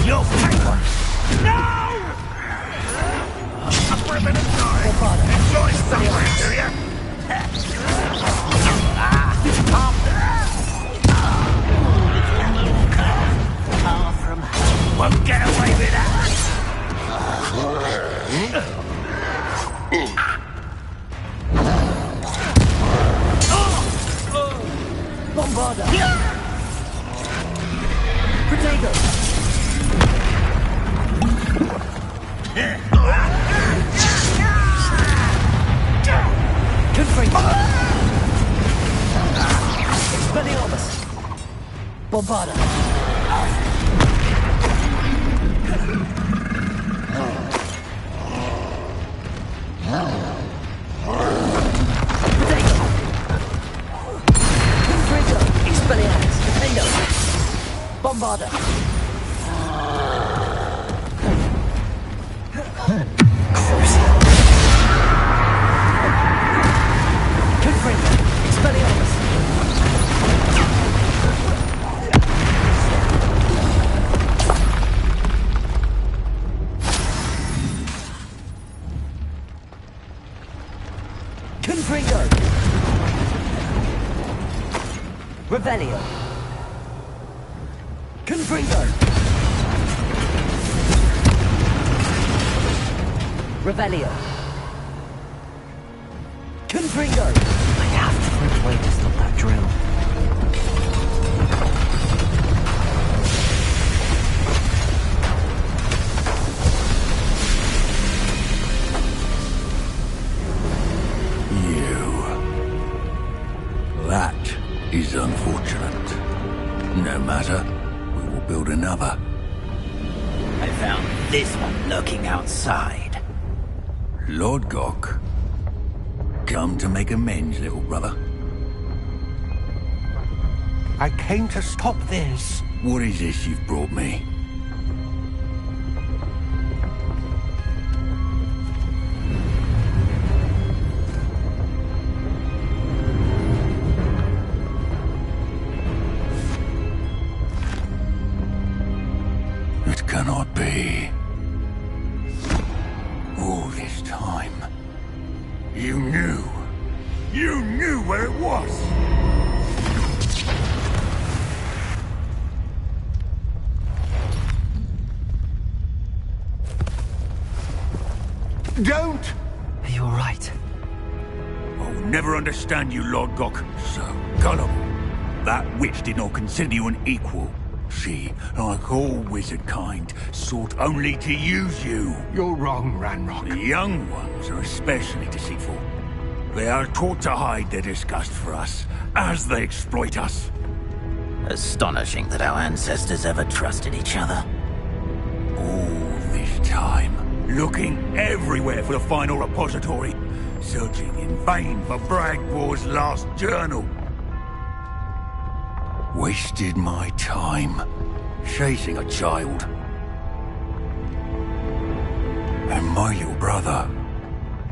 D: You'll pay one. No!
C: A ribbon of joy. Enjoy suffering, do you?
D: Far from home. Won't get away with that.
A: Bombarda! Protego! Confringo! Expelliarmus! Bombarda! Protego! Confringo! Expelliarmus! Defendo! Bombarda! Confringo! Expelliarmus! Revelio. Confringo. Revelio. Confringo. I have to find a way to stop that drill.
J: That is unfortunate. No matter, we will build another.
K: I found this one lurking outside.
J: Lord Gok, come to make amends, little brother.
G: I came to stop this.
J: What is this you've brought me? It cannot be. All this time, you knew. You knew where it was!
G: Don't!
A: Are you alright?
J: I'll never understand you, Lord Gok. So gullible. That witch did not consider you an equal. She, like all wizard kind, sought only to use you.
G: You're wrong, Ranrock.
J: The young ones are especially deceitful. They are taught to hide their disgust for us, as they exploit us.
K: Astonishing that our ancestors ever trusted each other.
J: All this time, looking everywhere for the final repository, searching in vain for Bragbor's last journal. Wasted my time, chasing a child. And my little brother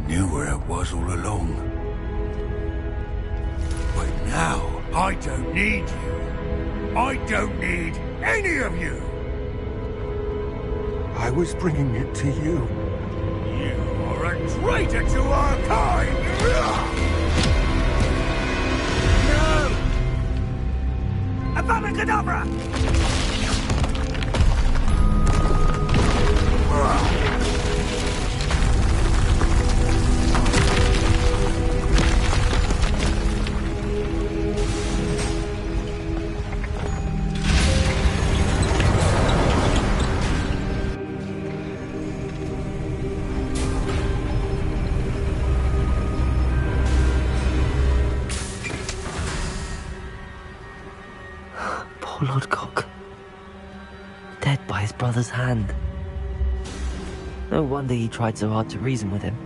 J: knew where it was all along. But now, I don't need you. I don't need any of you.
G: I was bringing it to you.
J: You are a traitor to our kind! Abacadabra!
A: Poor Lord Gok. Dead by his brother's hand. No wonder he tried so hard to reason with him.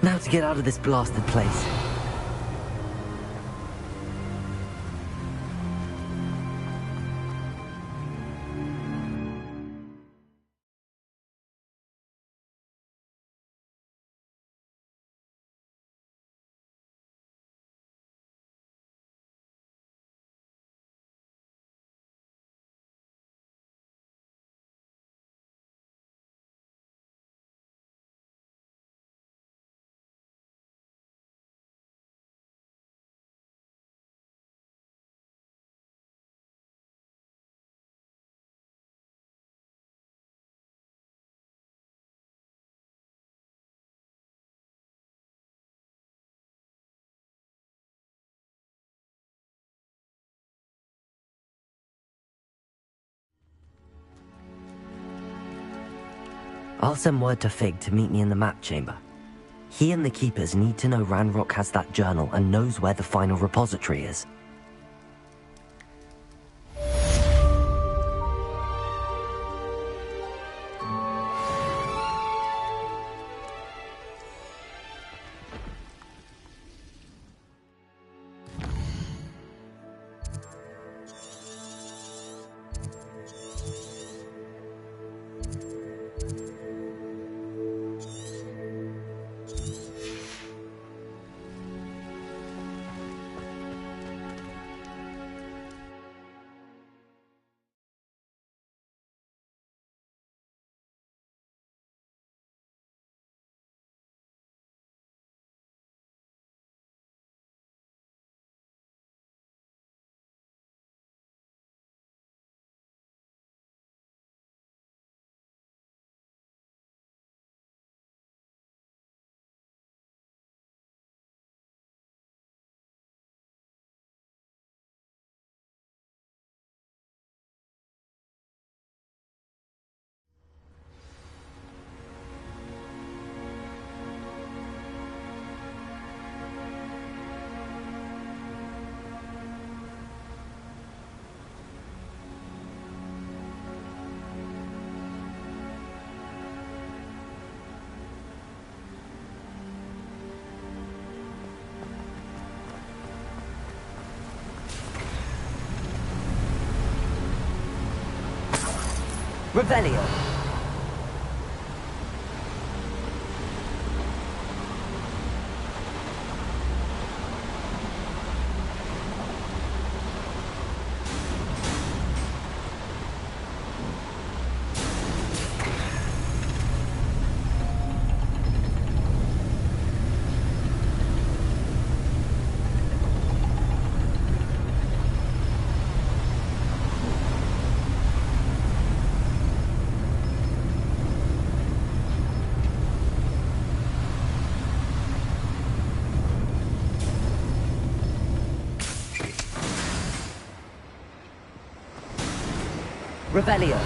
A: Now to get out of this blasted place. I'll send word to Fig to meet me in the map chamber. He and the Keepers need to know Ranrock has that journal and knows where the final repository is. Revelio. Revelio.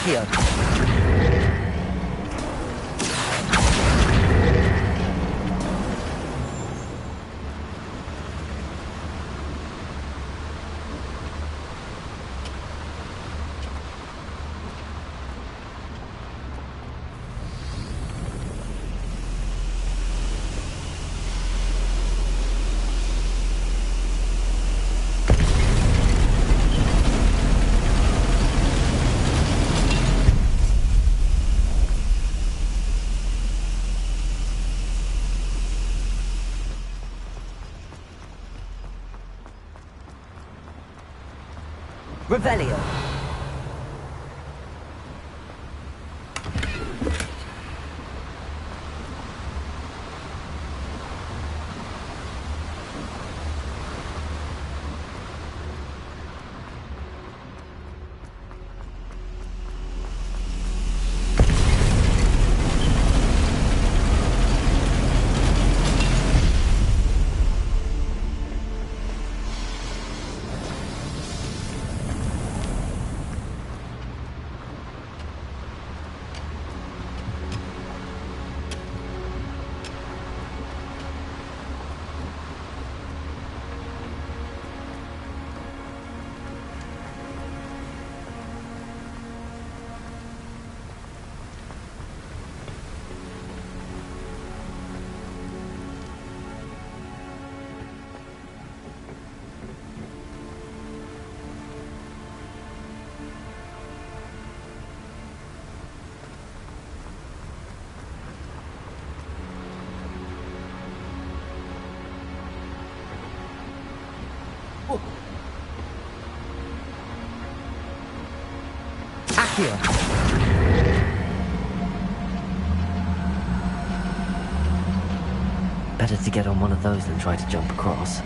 A: Accio. Revelio. Accio. Better to get on one of those than try to jump across.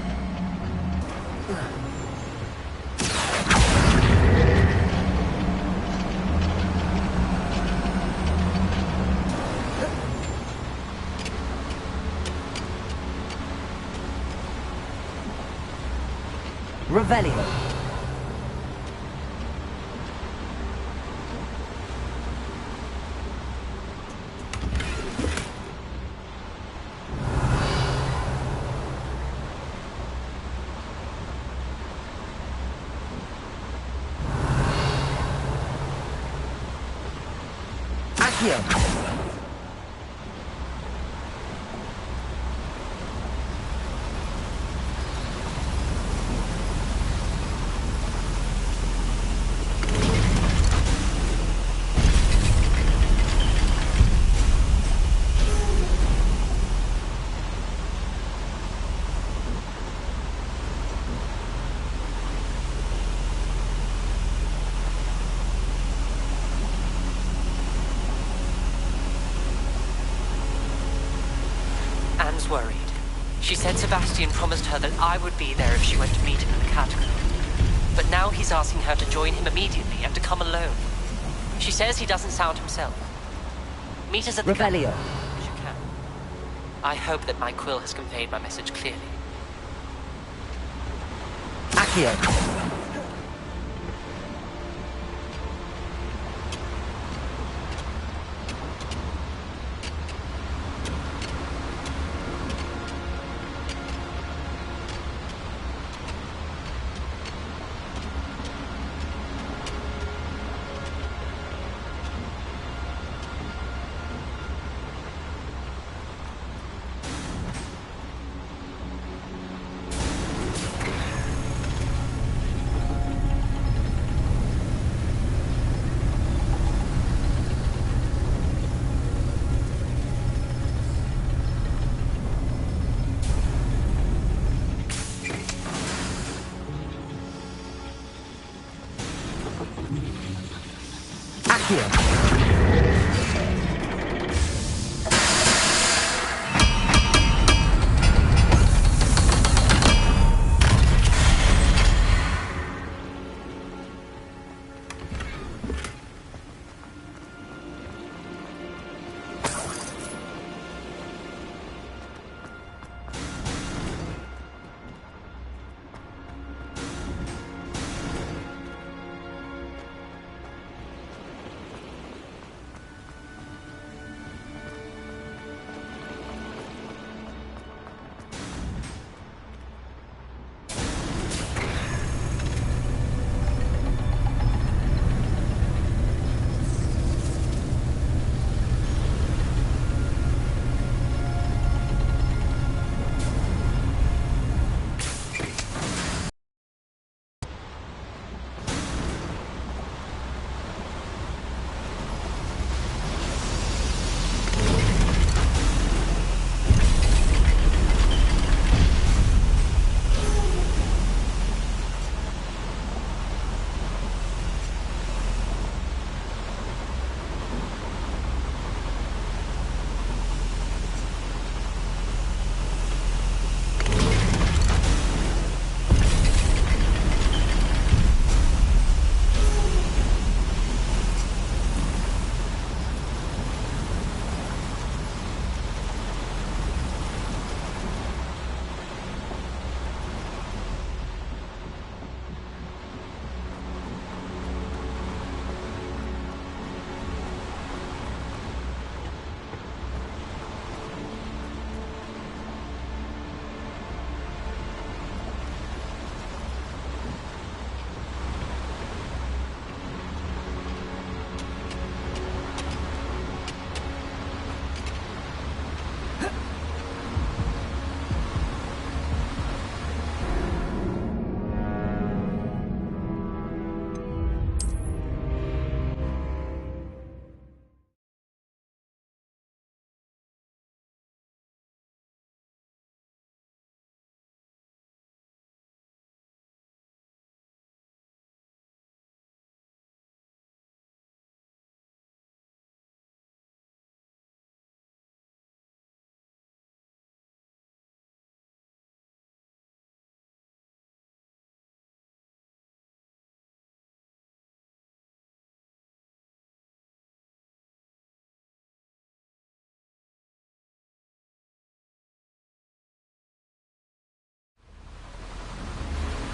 A: Revelio. Accio.
L: Anne's worried. She said Sebastian promised her that I would be there if she went to meet him in the catacomb. But now he's asking her to join him immediately and to come alone. She says he doesn't sound himself. Meet us at the
A: Revelio.
L: catacomb as you can. I hope that my quill has conveyed my message clearly.
A: Accio.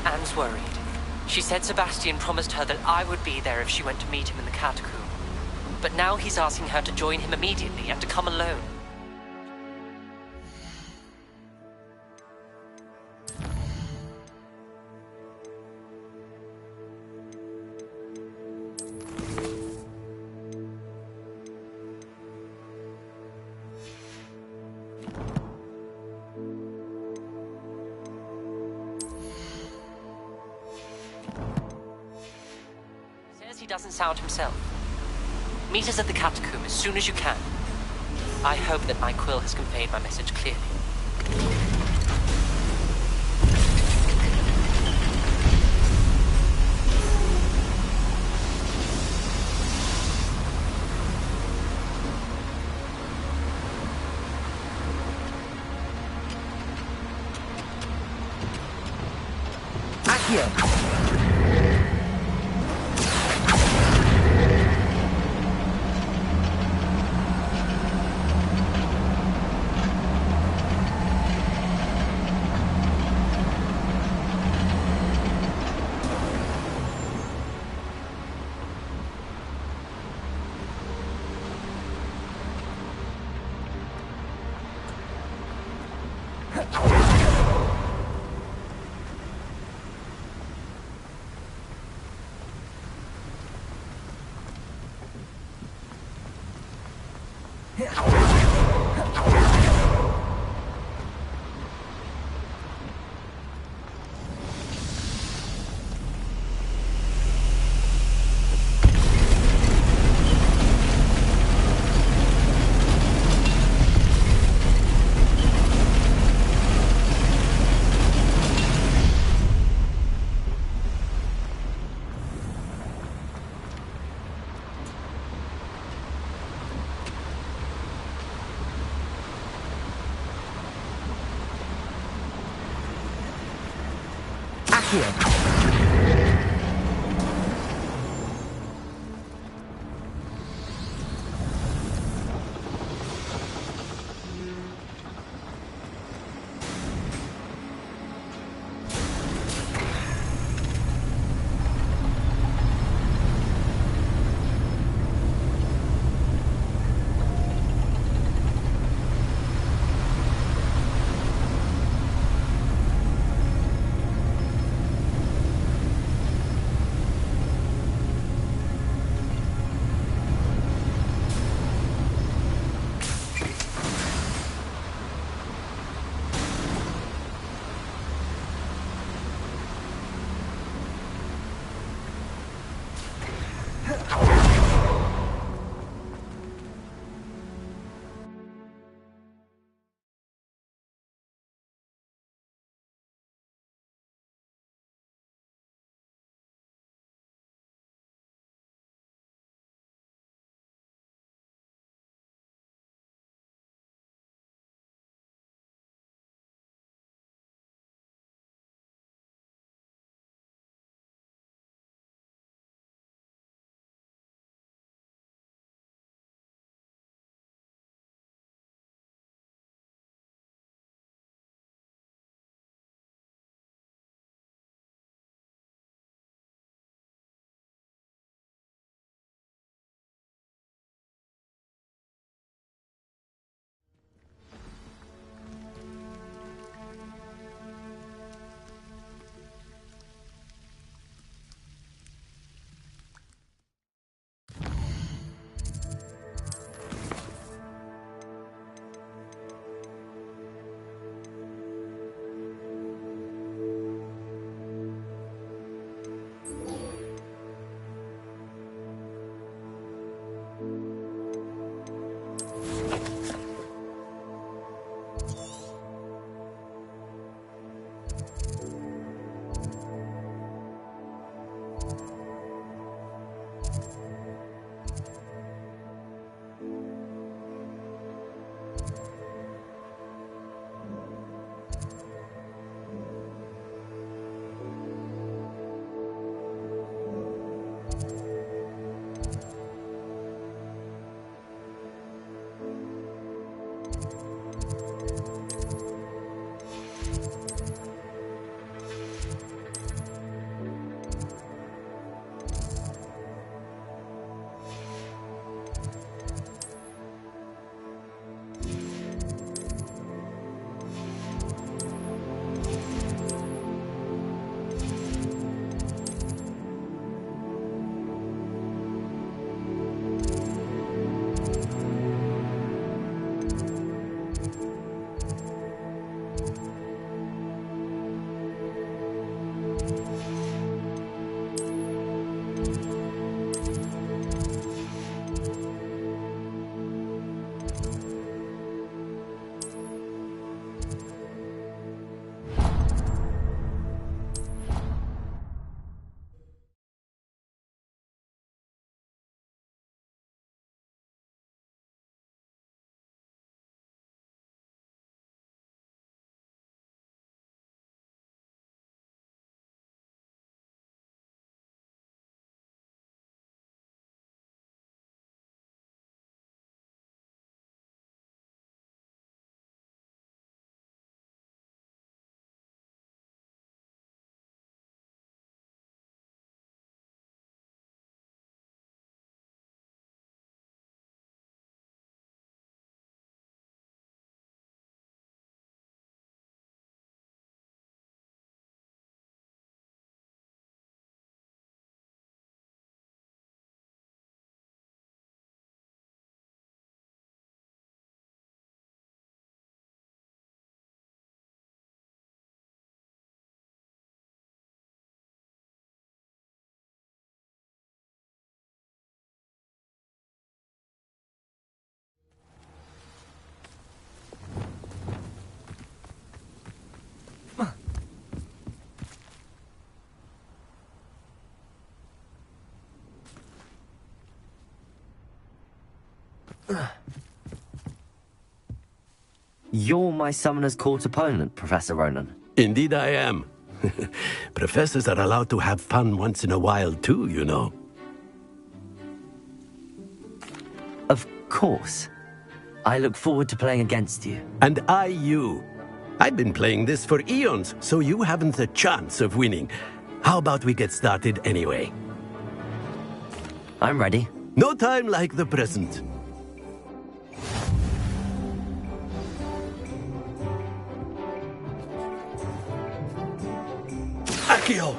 L: Anne's worried. She said Sebastian promised her that I would be there if she went to meet him in the catacomb. But now he's asking her to join him immediately and to come alone. He doesn't sound himself. Meet us at the catacomb as soon as you can. I hope that my quill has conveyed my message clearly.
A: You're my Summoner's Court opponent, Professor Ronan.
F: Indeed I am. Professors are allowed to have fun once in a while too, you know.
A: Of course. I look forward to playing against you.
F: And I you. I've been playing this for eons, so you haven't a chance of winning. How about we get started anyway?
A: I'm ready.
F: No time like the present. Accio!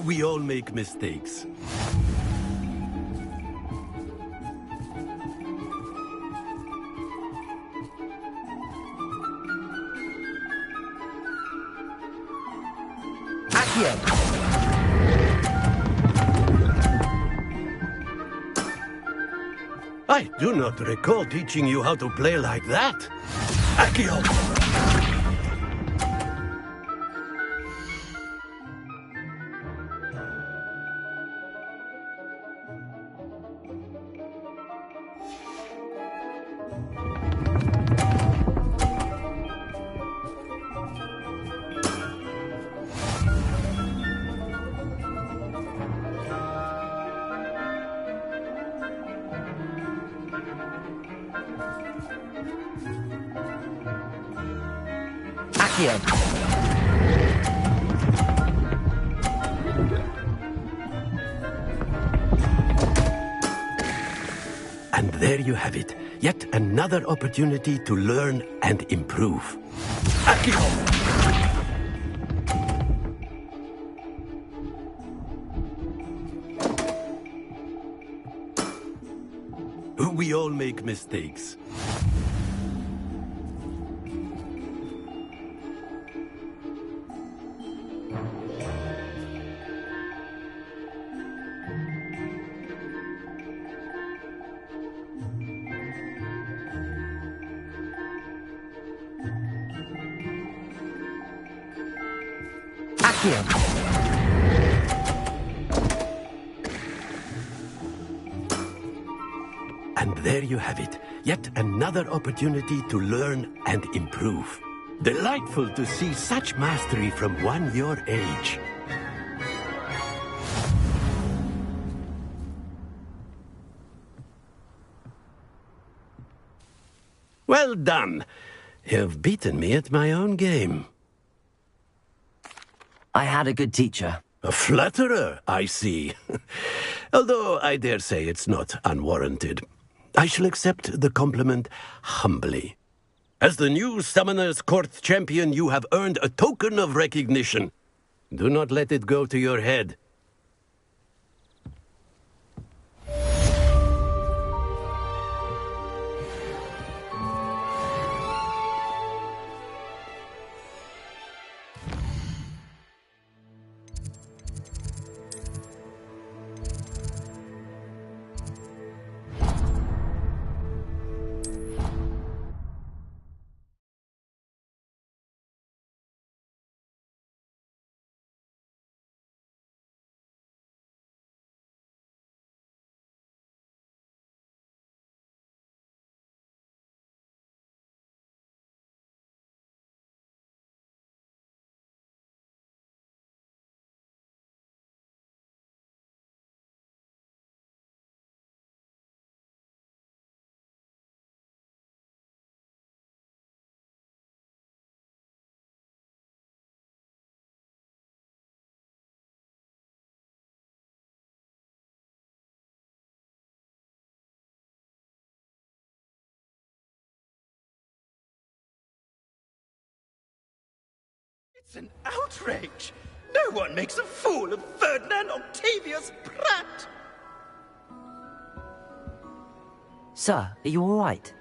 F: We all make mistakes.
A: Accio!
F: I do not recall teaching you how to play like that. Accio! And there you have it. Yet another opportunity to learn and improve. Accio! We all make mistakes. And there you have it. Yet another opportunity to learn and improve. Delightful to see such mastery from one your age. Well done. You've beaten me at my own game.
A: I had a good teacher.
F: A flatterer, I see. Although I dare say it's not unwarranted. I shall accept the compliment humbly. As the new Summoner's Court champion, you have earned a token of recognition. Do not let it go to your head.
M: It's an outrage! No one makes a fool of Ferdinand Octavius Pratt!
A: Sir, are you all right?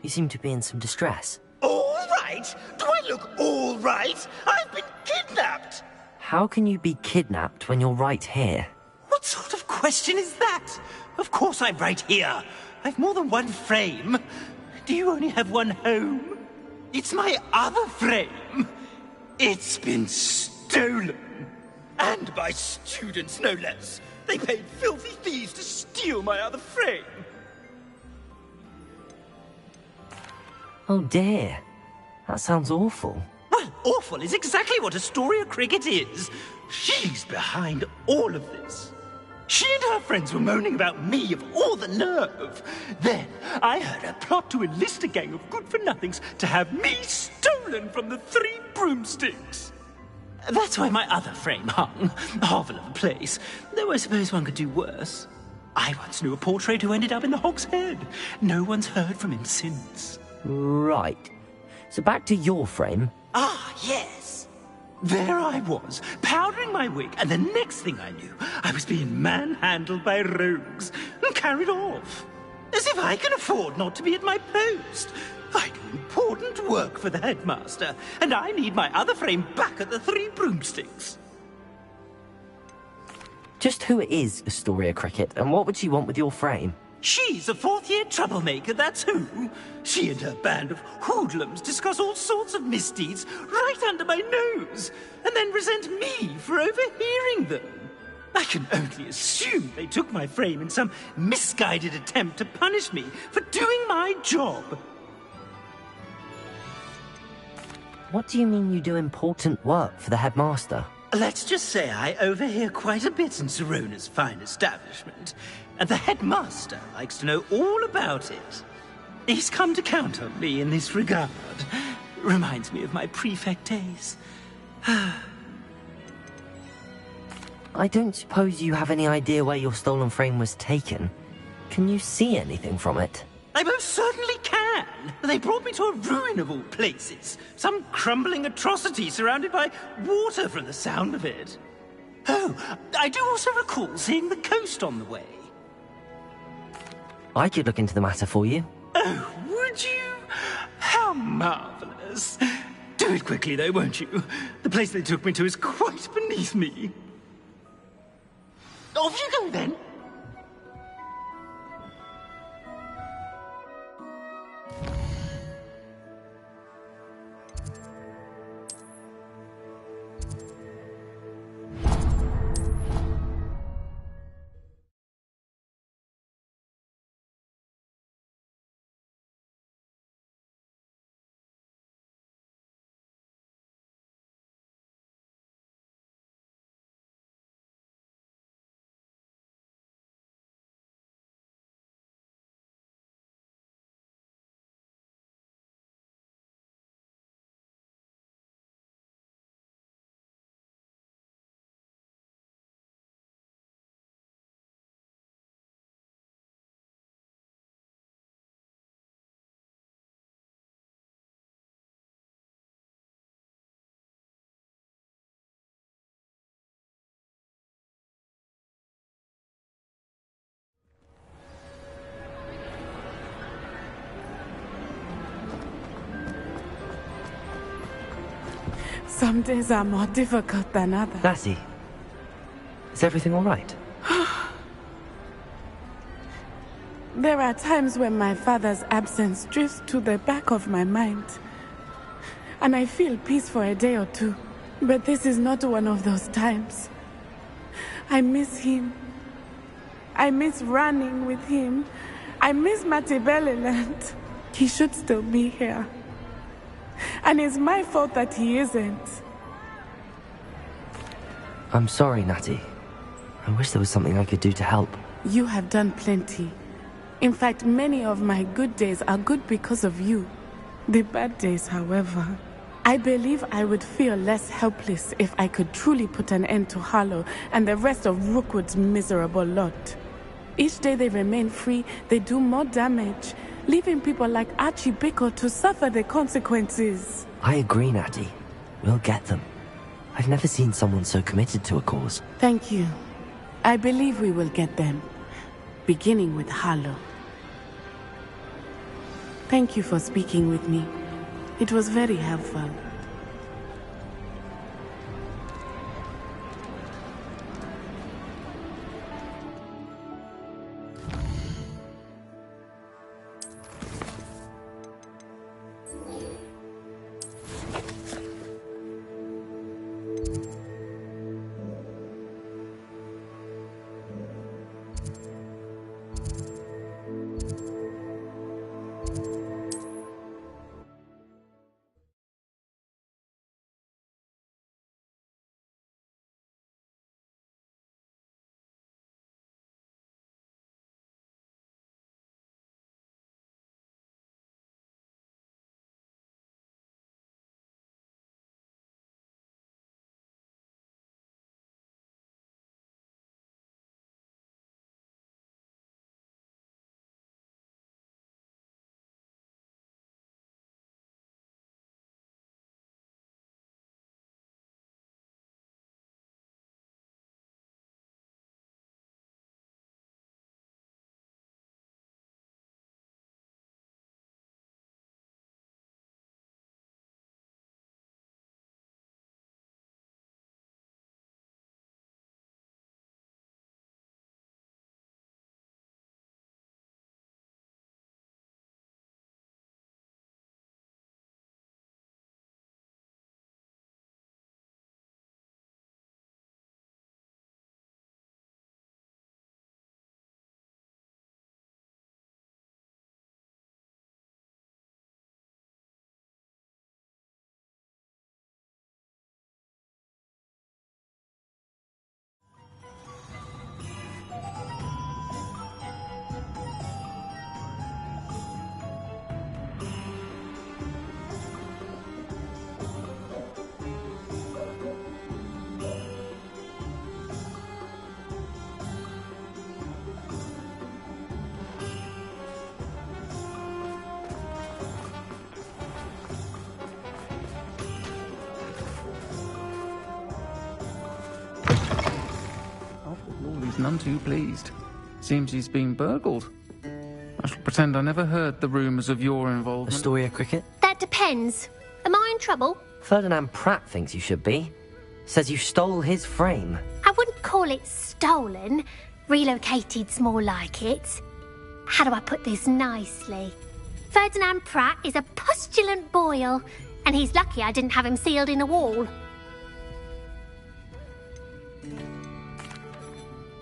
A: You seem to be in some distress.
M: All right? Do I look all right? I've been kidnapped!
A: How can you be kidnapped when you're right here?
M: What sort of question is that? Of course I'm right here. I've more than one frame. Do you only have one home? It's my other frame. It's been stolen. And by students, no less. They paid filthy thieves to steal my other frame.
A: Oh dear. That sounds awful.
M: Well, awful is exactly what Astoria Cricket is. She's behind all of this. She and her friends were moaning about me, of all the nerve. Then I heard her plot to enlist a gang of good-for-nothings to have me stolen from the Three Broomsticks. That's why my other frame hung. Hovel of a place. Though I suppose one could do worse. I once knew a portrait who ended up in the Hog's Head. No one's heard from him since.
A: Right. So back to your frame.
M: Ah, yes. There I was, powdering my wig, and the next thing I knew, I was being manhandled by rogues and carried off. As if I can afford not to be at my post. I do important work for the headmaster, and I need my other frame back at the Three Broomsticks.
A: Just who is Astoria Cricket, and what would she want with your frame?
M: She's a fourth-year troublemaker, that's who. She and her band of hoodlums discuss all sorts of misdeeds right under my nose, and then resent me for overhearing them. I can only assume they took my frame in some misguided attempt to punish me for doing my job.
A: What do you mean you do important work for the headmaster?
M: Let's just say I overhear quite a bit in Sirona's fine establishment, and the headmaster likes to know all about it. He's come to count on me in this regard. Reminds me of my prefect days.
A: I don't suppose you have any idea where your stolen frame was taken. Can you see anything from it?
M: I most certainly can. They brought me to a ruin of all places. Some crumbling atrocity surrounded by water from the sound of it. Oh, I do also recall seeing the coast on the way.
A: I could look into the matter for you.
M: Oh, would you? How marvelous. Do it quickly, though, won't you? The place they took me to is quite beneath me. Off you go, then.
H: Some days are more difficult than others.
A: Lassie, is everything all right?
H: There are times when my father's absence drifts to the back of my mind, and I feel peace for a day or two. But this is not one of those times. I miss him. I miss running with him. I miss Matibeleland. He should still be here. And it's my fault that he isn't.
A: I'm sorry, Natty. I wish there was something I could do to help.
H: You have done plenty. In fact, many of my good days are good because of you. The bad days, however. I believe I would feel less helpless if I could truly put an end to Harlow and the rest of Rookwood's miserable lot. Each day they remain free, they do more damage, leaving people like Archie Bickle to suffer the consequences.
A: I agree, Natty. We'll get them. I've never seen someone so committed to a cause.
H: Thank you. I believe we will get them, beginning with Harlow. Thank you for speaking with me. It was very helpful.
N: none too pleased. Seems he's been burgled. I shall pretend I never heard the rumours of your involvement.
A: Astoria Cricket?
O: That depends. Am I in trouble?
A: Ferdinand Pratt thinks you should be. Says you stole his frame.
O: I wouldn't call it stolen. Relocated's more like it. How do I put this nicely? Ferdinand Pratt is a postulant boil, and he's lucky I didn't have him sealed in a wall.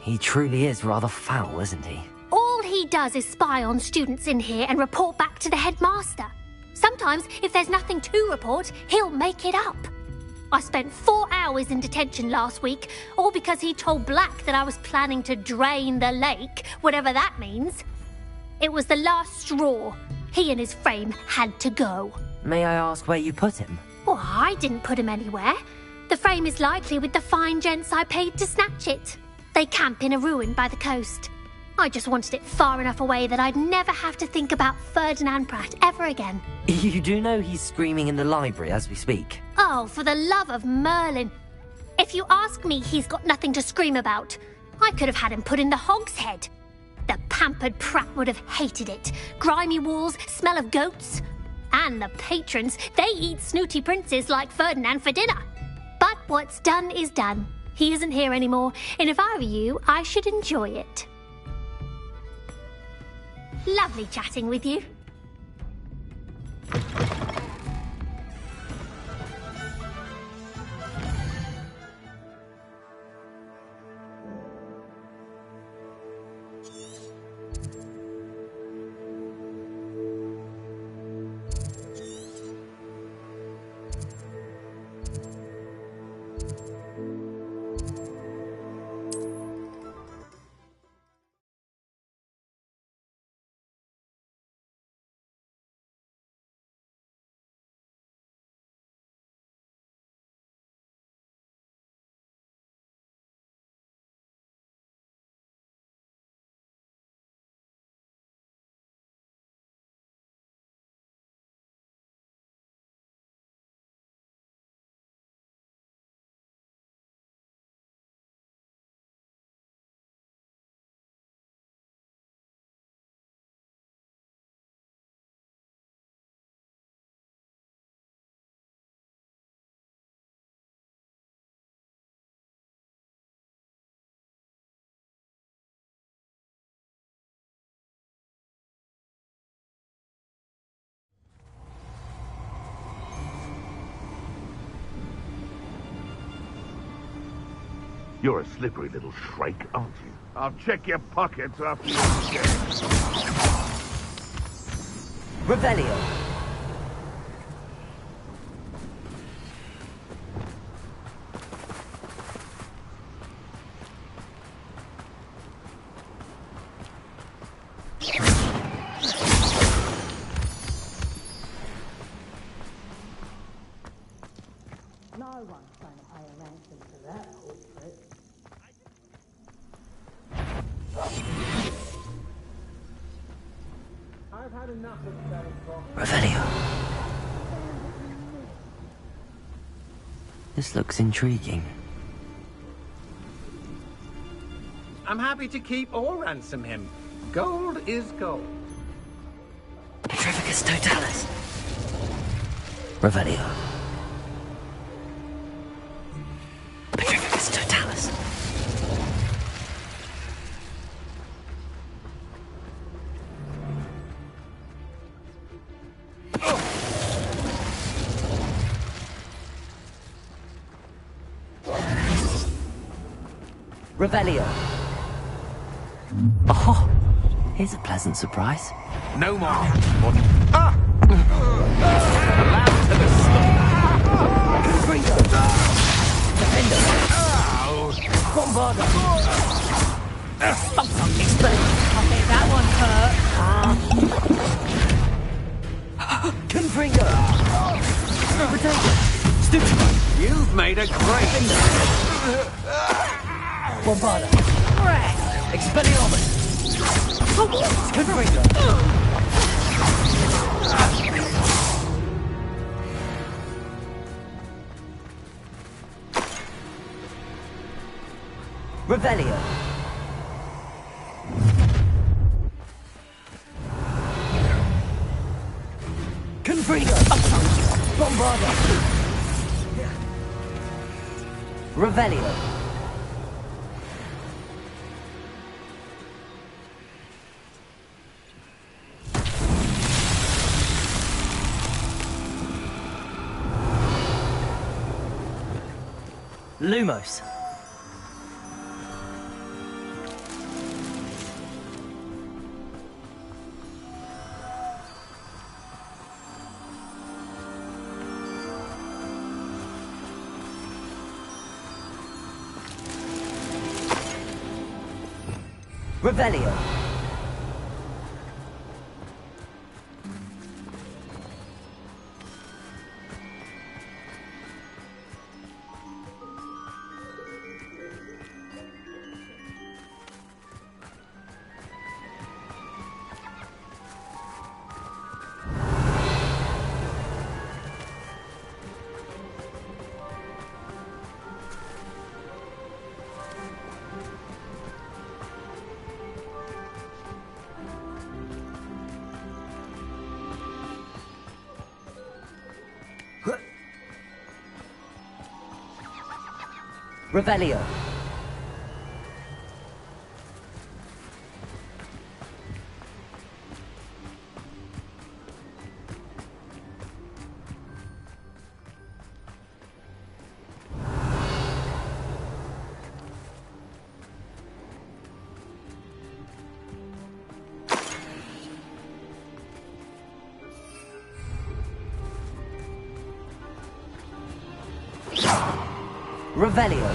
A: He truly is rather foul, isn't he?
O: All he does is spy on students in here and report back to the headmaster. Sometimes, if there's nothing to report, he'll make it up. I spent 4 hours in detention last week, all because he told Black that I was planning to drain the lake, whatever that means. It was the last straw. He and his frame had to go.
A: May I ask where you put him?
O: Well, I didn't put him anywhere. The frame is likely with the fine gents I paid to snatch it. They camp in a ruin by the coast. I just wanted it far enough away that I'd never have to think about Ferdinand Pratt ever again.
A: You do know he's screaming in the library as we speak.
O: Oh, for the love of Merlin. If you ask me, he's got nothing to scream about. I could have had him put in the Hogshead. The pampered Pratt would have hated it. Grimy walls, smell of goats. And the patrons, they eat snooty princes like Ferdinand for dinner. But what's done is done. He isn't here anymore, and if I were you, I should enjoy it. Lovely chatting with you.
C: You're a slippery little shrike, aren't you? I'll check your pockets after you get.
A: Revelio.
P: No one's going to pay a ransom for that portrait. I've had enough of that.
A: Revelio. This looks intriguing.
Q: I'm happy to keep or ransom him. Gold is gold.
A: Petrificus totalis. Revelio. Petrificus totalis. Revelio. Oh, here's a pleasant surprise.
Q: No more. Ah! Allowed to the
A: Confringo. Defender. Bombarda.
R: I think that one hurt.
A: Confringo. Protector. Stupid.
Q: You've made a great.
A: Bombarda. Expelliarmus. Confringo. Revelio. Freedom! Bombarda! Revelio. Lumos. Revelio. Revelio. Revelio.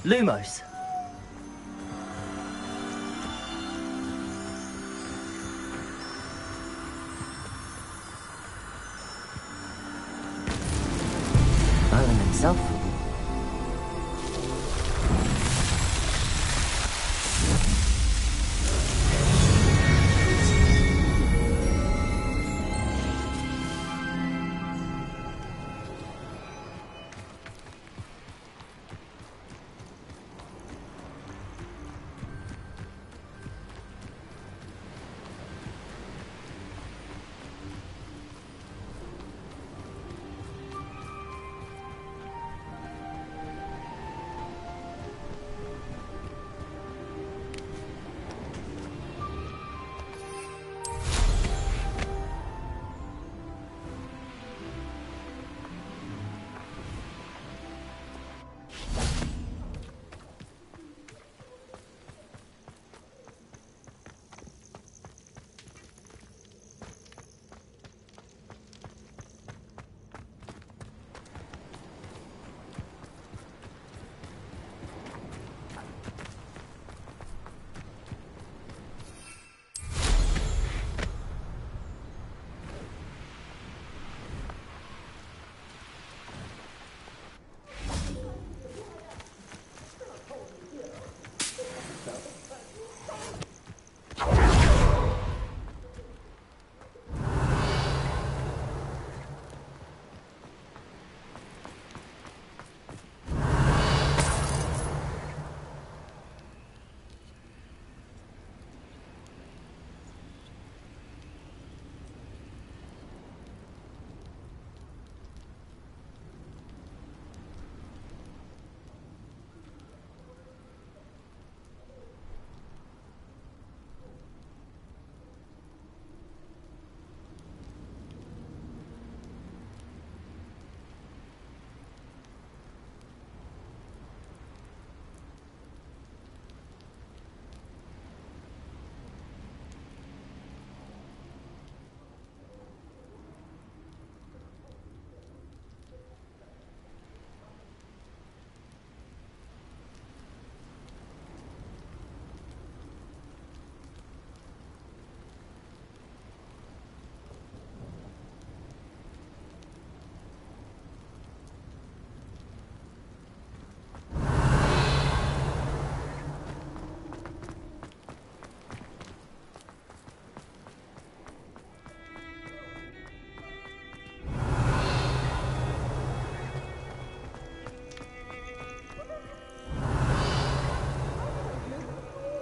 A: Lumos. Merlin himself.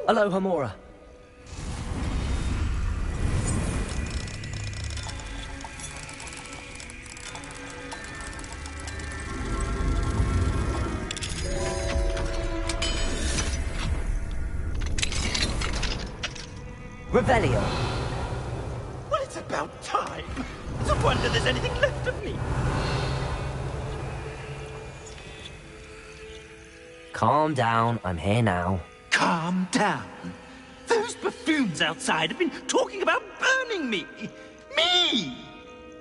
A: Aloha, Mora. Revelio.
M: Well, it's about time. It's a wonder there's anything left of me.
A: Calm down, I'm here now.
M: Calm down. Those buffoons outside have been talking about burning me. Me!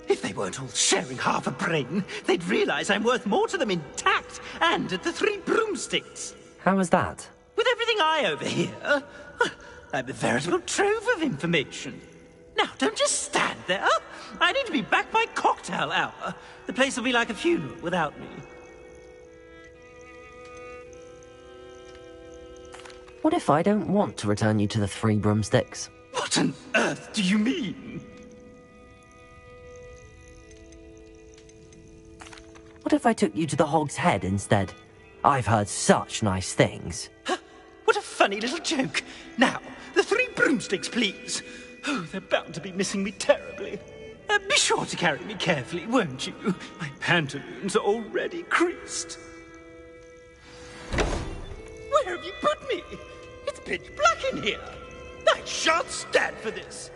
M: If they weren't all sharing half a brain, they'd realize I'm worth more to them intact and at the Three Broomsticks.
A: How was that?
M: With everything I overhear, I'm a veritable trove of information. Now, don't just stand there. I need to be back by cocktail hour. The place will be like a funeral without me.
A: What if I don't want to return you to the Three Broomsticks?
M: What on earth do you mean?
A: What if I took you to the Hog's Head instead? I've heard such nice things.
M: What a funny little joke. Now, the Three Broomsticks, please. Oh, they're bound to be missing me terribly. Be sure to carry me carefully, won't you? My pantaloons are already creased. Where have you put me? It's pitch black in here. I shan't stand for this.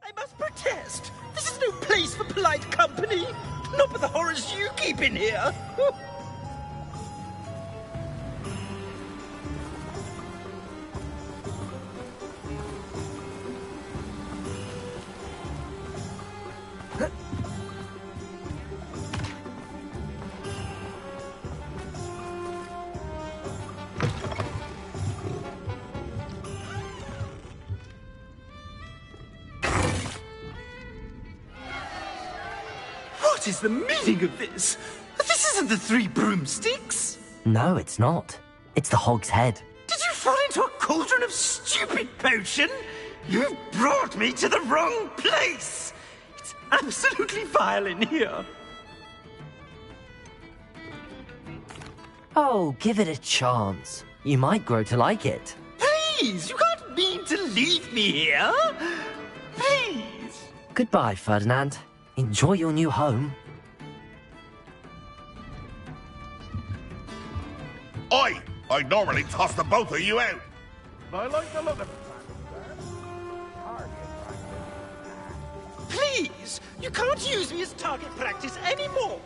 M: I must protest. This is no place for polite company. Not with the horrors you keep in here. What is the meaning of this? This isn't the Three Broomsticks.
A: No, it's not. It's the Hog's Head.
M: Did you fall into a cauldron of stupid potion? You brought me to the wrong place. It's absolutely vile in here.
A: Oh, give it a chance. You might grow to like it.
M: Please, you can't mean to leave me here. Please.
A: Goodbye, Ferdinand. Enjoy your new home.
C: Oi! I normally toss the both of you out. I like the look of it.
M: Please, you can't use me as target practice anymore.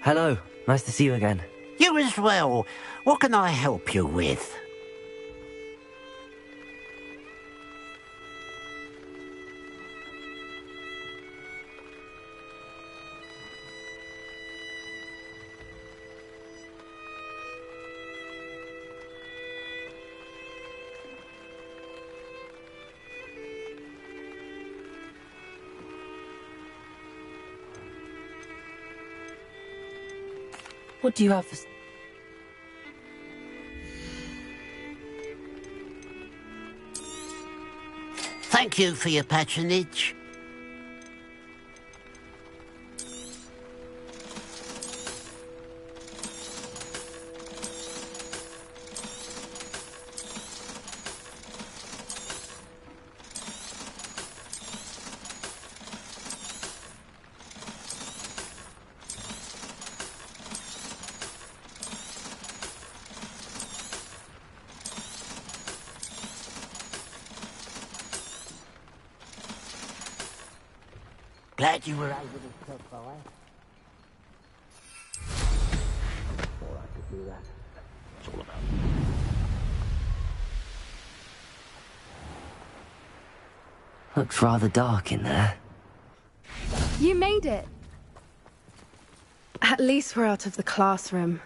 A: Hello. Nice to see you again.
D: You as well. What can I help you with?
A: What do you have for...
D: Thank you for your patronage. Glad you were able to stop by. Or I could do that. It's all about.
A: Looks rather dark in there.
E: You made it. At least we're out of the classroom.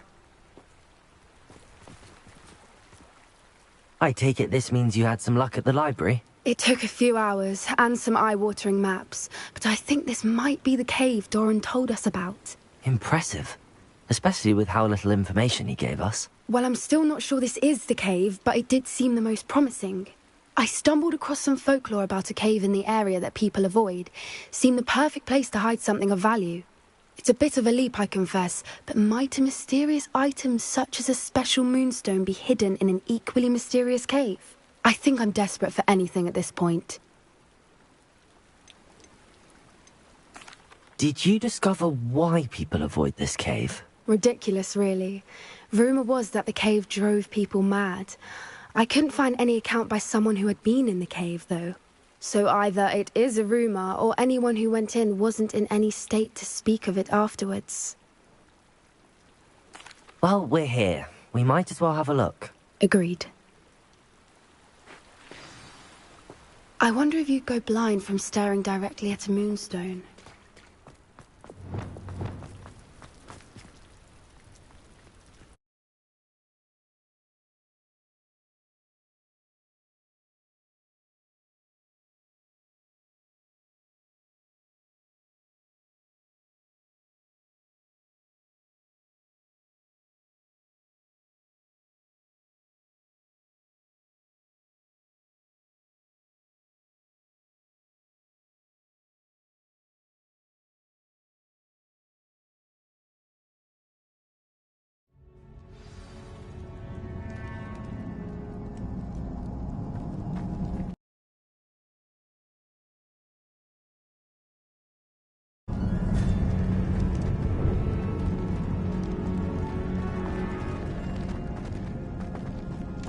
A: I take it this means you had some luck at the library?
E: It took a few hours and some eye-watering maps, but I think this might be the cave Doran told us about.
A: Impressive. Especially with how little information he gave us.
E: Well, I'm still not sure this is the cave, but it did seem the most promising. I stumbled across some folklore about a cave in the area that people avoid. Seemed the perfect place to hide something of value. It's a bit of a leap, I confess, but might a mysterious item such as a special moonstone be hidden in an equally mysterious cave? I think I'm desperate for anything at this point.
A: Did you discover why people avoid this cave?
E: Ridiculous, really. Rumour was that the cave drove people mad. I couldn't find any account by someone who had been in the cave, though. So either it is a rumour, or anyone who went in wasn't in any state to speak of it afterwards.
A: Well, we're here. We might as well have a look.
E: Agreed. I wonder if you'd go blind from staring directly at a moonstone.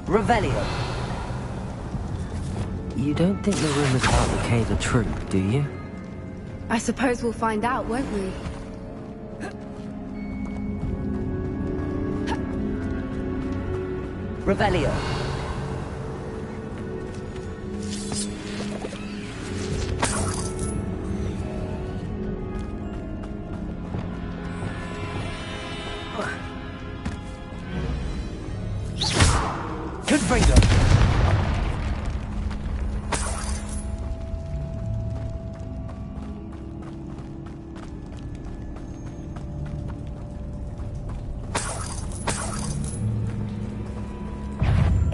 A: Revelio. You don't think the rumors about the cave are true, do you?
E: I suppose we'll find out, won't we?
A: Revelio. Confringo.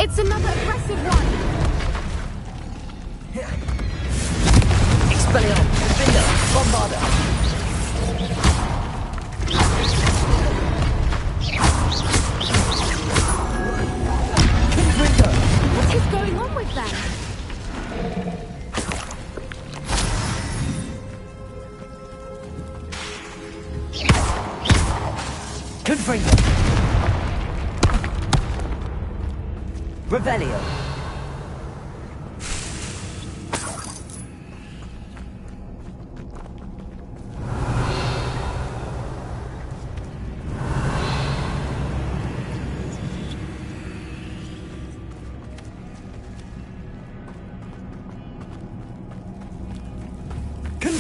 E: It's another aggressive one!
A: Expelliarm, Confringo, Bombarda.
E: What is going on with them?
A: Confringo. Revelio.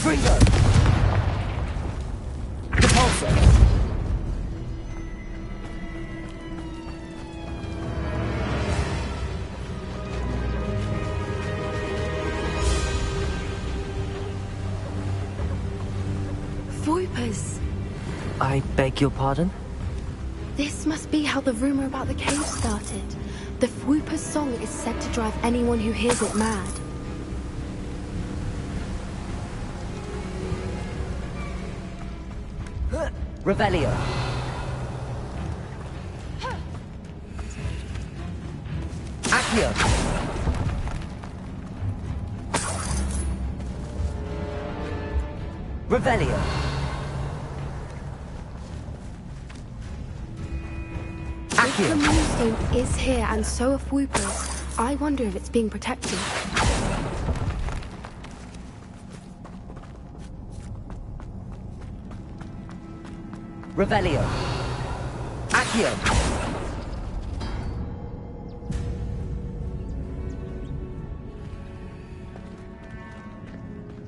A: Confringo! Depulso!
E: Voipers!
A: I beg your pardon?
E: This must be how the rumor about the cave started. The Fwooper's song is said to drive anyone who hears it mad.
A: Revelio. Accio. Revelio.
E: If the Moonstone is here and so are Fwoopers, I wonder if it's being protected.
A: Revelio. Accio.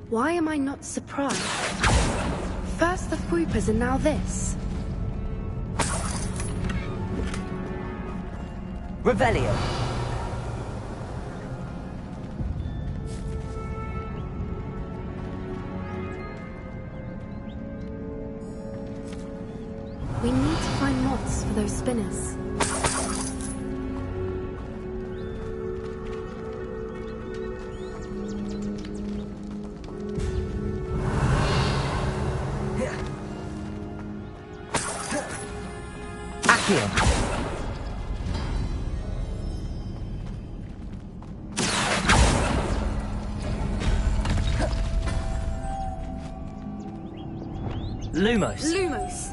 E: Why am I not surprised? First the Fwoopers and now this.
A: Revelio.
E: We need to find moths for those spinners.
A: Accio. Lumos.
E: Lumos.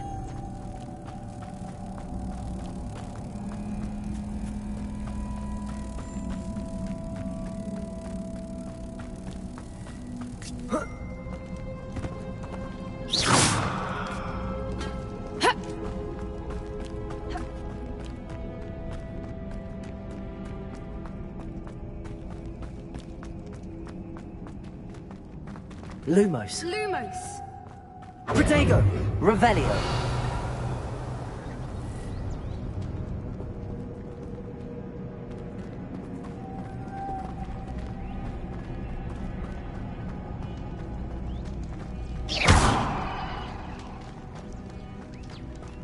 A: Lumos.
E: Lumos.
A: Protego. Revelio.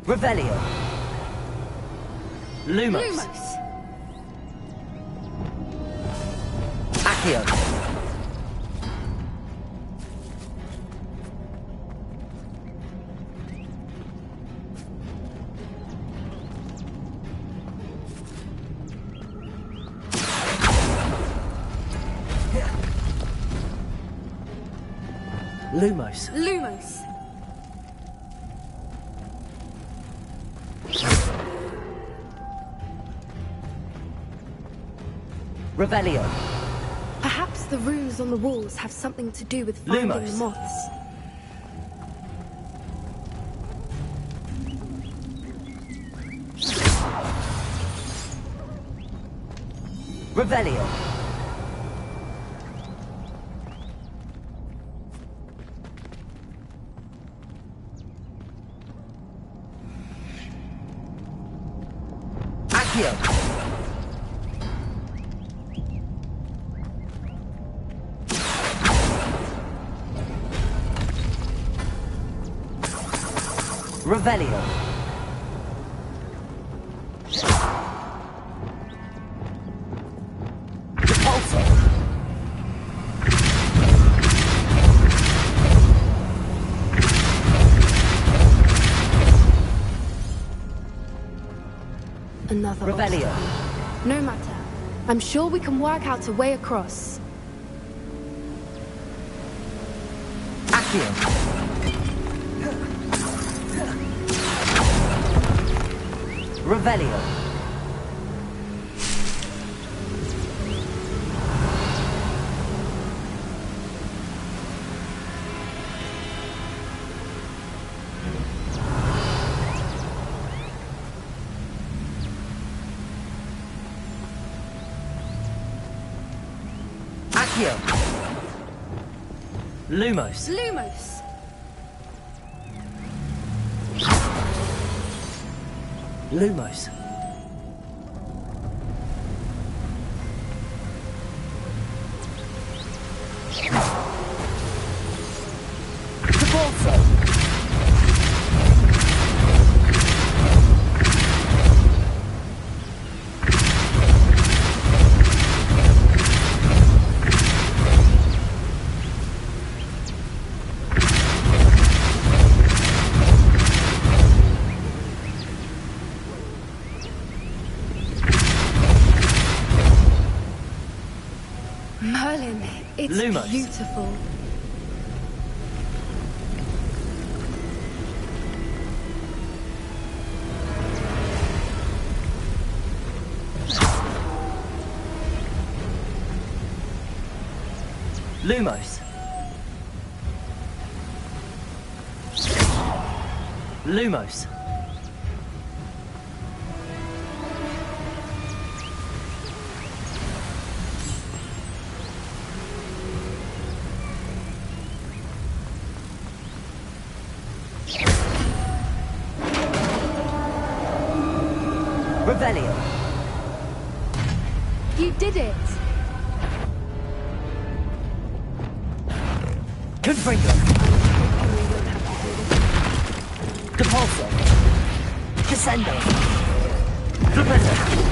A: Revelio. Lumos.
E: Lumos.
A: Accio. Lumos.
E: Lumos.
A: Revelio.
E: Perhaps the runes on the walls have something to do with finding
A: Lumos.
E: the moths.
A: Revelio. Accio. Revelio. Depulso.
E: Another
A: Revelio.
E: obstacle. No matter. I'm sure we can work out a way across.
A: Accio. Revelio. Accio. Lumos.
E: Lumos!
A: Lumos.
E: Merlin, it's
A: Lumos.
E: beautiful.
A: Lumos. Lumos. Revelio.
E: You did it!
A: Confringo. Depulso. Descendo. Flipendo.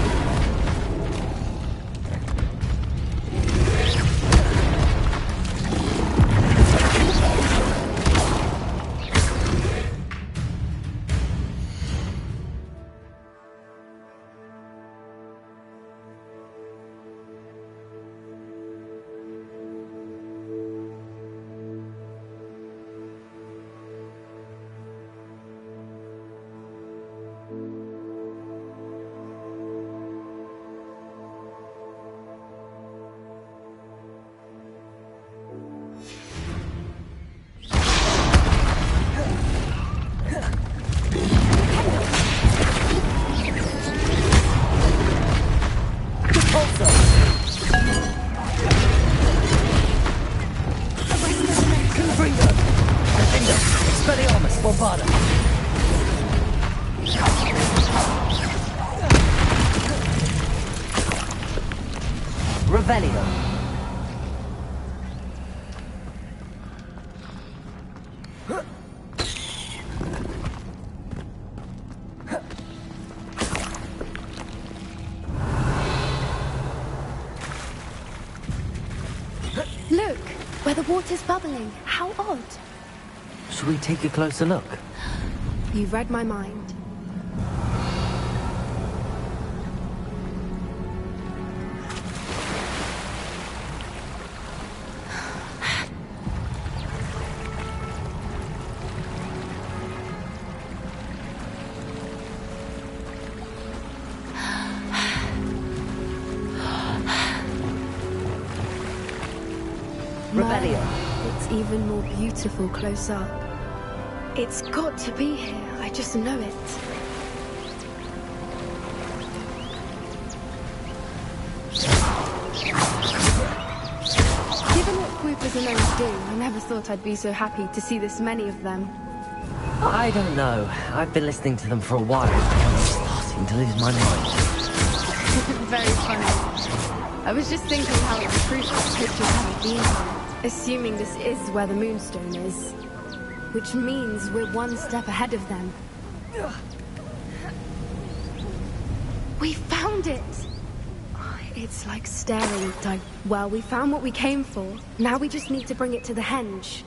A: Revelio.
E: Look, where the water's bubbling. How odd.
A: Should we take a closer look?
E: You've read my mind.
A: Revelio.
E: It's even more beautiful close up. It's got to be here. I just know it. Given what Quoopers and Gnomes do, I never thought I'd be so happy to see this many of them.
A: I don't know. I've been listening to them for a while. I'm starting to lose my mind.
E: Very funny. I was just thinking how the crucial pictures haven't been here, assuming this is where the Moonstone is. Which means we're one step ahead of them. We found it! It's like staring. Well, we found what we came for. Now we just need to bring it to the henge.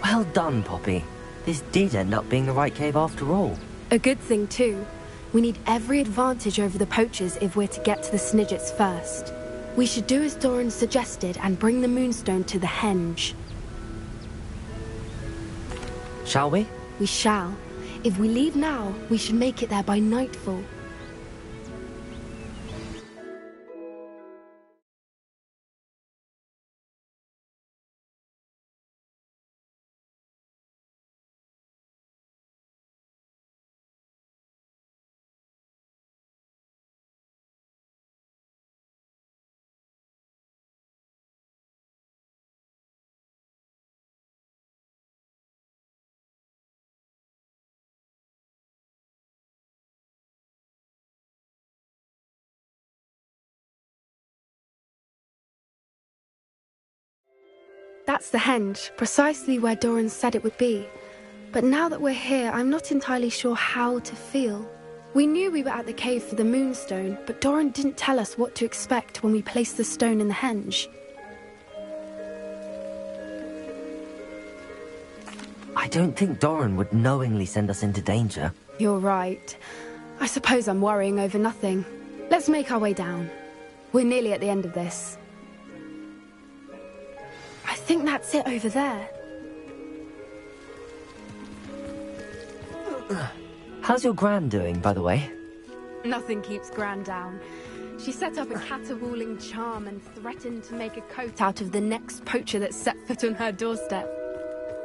A: Well done, Poppy. This did end up being the right cave after all.
E: A good thing, too. We need every advantage over the poachers if we're to get to the Snidgets first. We should do as Doran suggested and bring the Moonstone to the henge.
A: Shall we?
E: We shall. If we leave now, we should make it there by nightfall. That's the henge, precisely where Doran said it would be. But now that we're here, I'm not entirely sure how to feel. We knew we were at the cave for the moonstone, but Doran didn't tell us what to expect when we placed the stone in the henge.
A: I don't think Doran would knowingly send us into danger.
E: You're right. I suppose I'm worrying over nothing. Let's make our way down. We're nearly at the end of this. I think that's it over there.
A: How's your gran doing, by the way?
E: Nothing keeps Gran down. She set up a caterwauling charm and threatened to make a coat out of the next poacher that set foot on her doorstep.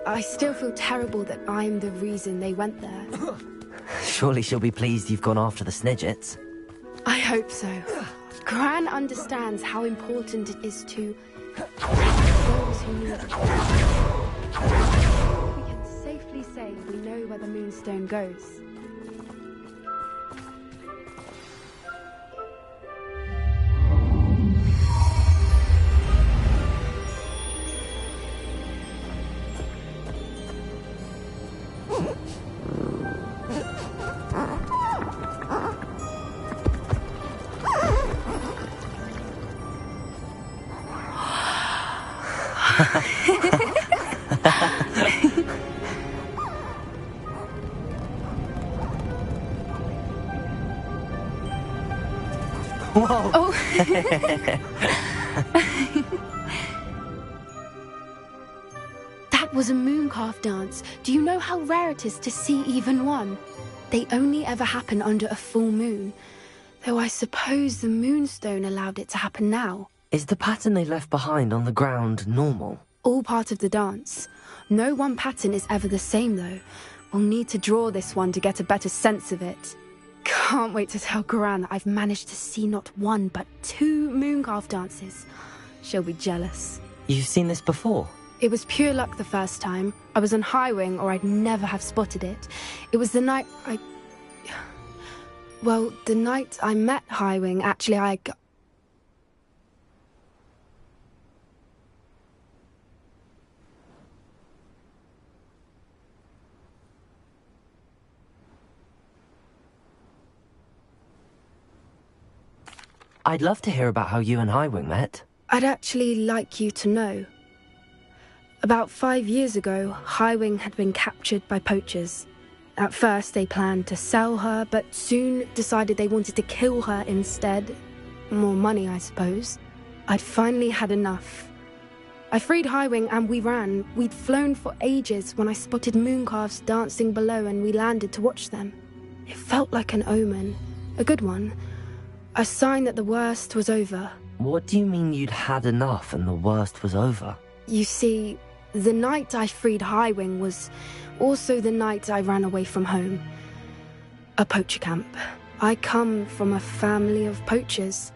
E: I still feel terrible that I'm the reason they went there.
A: Surely she'll be pleased you've gone after the Snidgets.
E: I hope so. Gran understands how important it is to those who need it. We can safely say we know where the moonstone goes.
A: Whoa!
E: Oh. That was a mooncalf dance. Do you know how rare it is to see even one? They only ever happen under a full moon. Though I suppose the moonstone allowed it to happen now.
A: Is the pattern they left behind on the ground normal?
E: All part of the dance. No one pattern is ever the same, though. We'll need to draw this one to get a better sense of it. Can't wait to tell Gran that I've managed to see not one, but 2 mooncalf dances. She'll be jealous.
A: You've seen this before?
E: It was pure luck the first time. I was on Highwing, or I'd never have spotted it. It was the night Well, the night I met Highwing, actually,
A: I'd love to hear about how you and Highwing met.
E: I'd actually like you to know. About 5 years ago, Highwing had been captured by poachers. At first, they planned to sell her, but soon decided they wanted to kill her instead. More money, I suppose. I'd finally had enough. I freed Highwing and we ran. We'd flown for ages when I spotted mooncalves dancing below and we landed to watch them. It felt like an omen. A good one. A sign that the worst was over.
A: What do you mean you'd had enough and the worst was over?
E: You see, the night I freed Highwing was also the night I ran away from home. A poacher camp. I come from a family of poachers.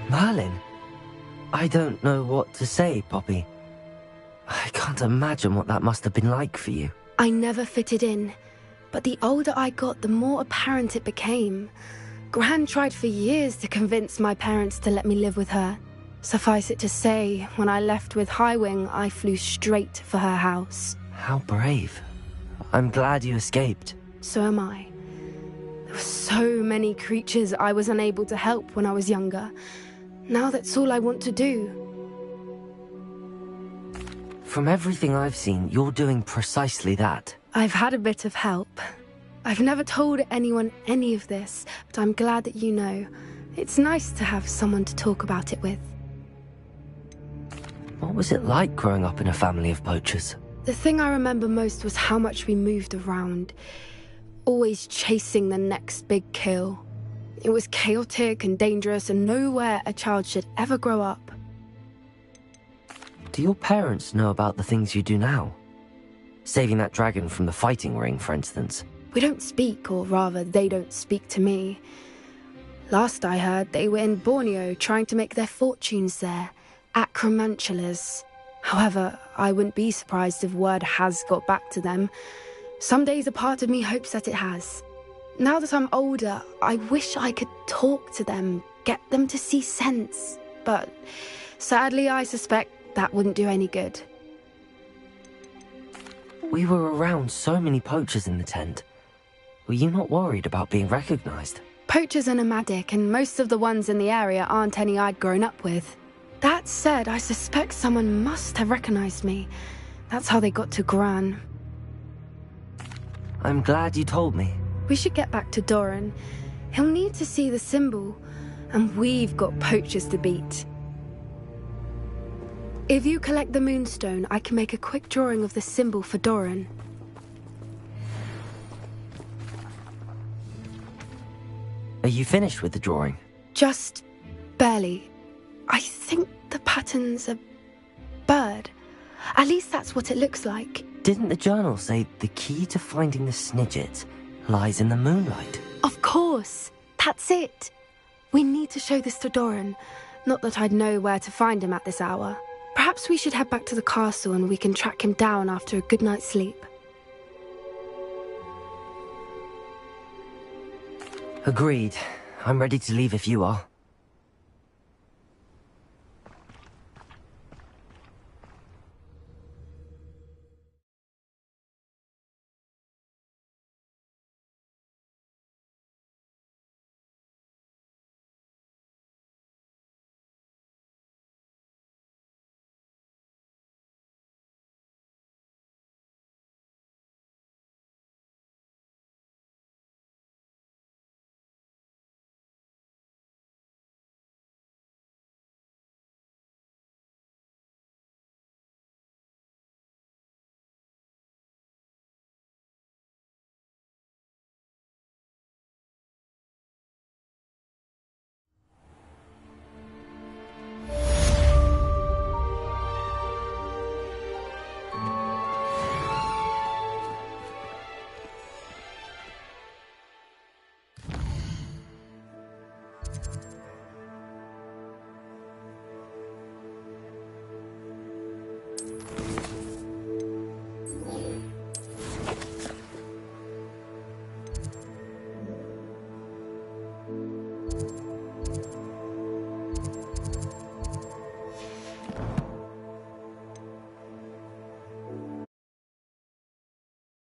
A: Merlin? I don't know what to say, Poppy. I can't imagine what that must have been like for you.
E: I never fitted in, but the older I got, the more apparent it became. Gran tried for years to convince my parents to let me live with her. Suffice it to say, when I left with Highwing, I flew straight for her house.
A: How brave. I'm glad you escaped.
E: So am I. There were so many creatures I was unable to help when I was younger. Now that's all I want to do.
A: From everything I've seen, you're doing precisely that.
E: I've had a bit of help. I've never told anyone any of this, but I'm glad that you know. It's nice to have someone to talk about it with.
A: What was it like growing up in a family of poachers?
E: The thing I remember most was how much we moved around, always chasing the next big kill. It was chaotic and dangerous and nowhere a child should ever grow up.
A: Do your parents know about the things you do now? Saving that dragon from the fighting ring, for instance.
E: We don't speak, or rather, they don't speak to me. Last I heard, they were in Borneo trying to make their fortunes there, acromantulas. However, I wouldn't be surprised if word has got back to them. Some days a part of me hopes that it has. Now that I'm older, I wish I could talk to them, get them to see sense. But sadly, I suspect that wouldn't do any good.
A: We were around so many poachers in the tent. Were you not worried about being recognized?
E: Poachers are nomadic, and most of the ones in the area aren't any I'd grown up with. That said, I suspect someone must have recognized me. That's how they got to Gran.
A: I'm glad you told me.
E: We should get back to Doran. He'll need to see the symbol, and we've got poachers to beat. If you collect the moonstone, I can make a quick drawing of the symbol for Doran.
A: Are you finished with the drawing?
E: Just barely. I think the pattern's a bird. At least that's what it looks like.
A: Didn't the journal say the key to finding the Snidget lies in the moonlight?
E: Of course. That's it. We need to show this to Doran. Not that I'd know where to find him at this hour. Perhaps we should head back to the castle and we can track him down after a good night's sleep.
A: Agreed. I'm ready to leave if you are.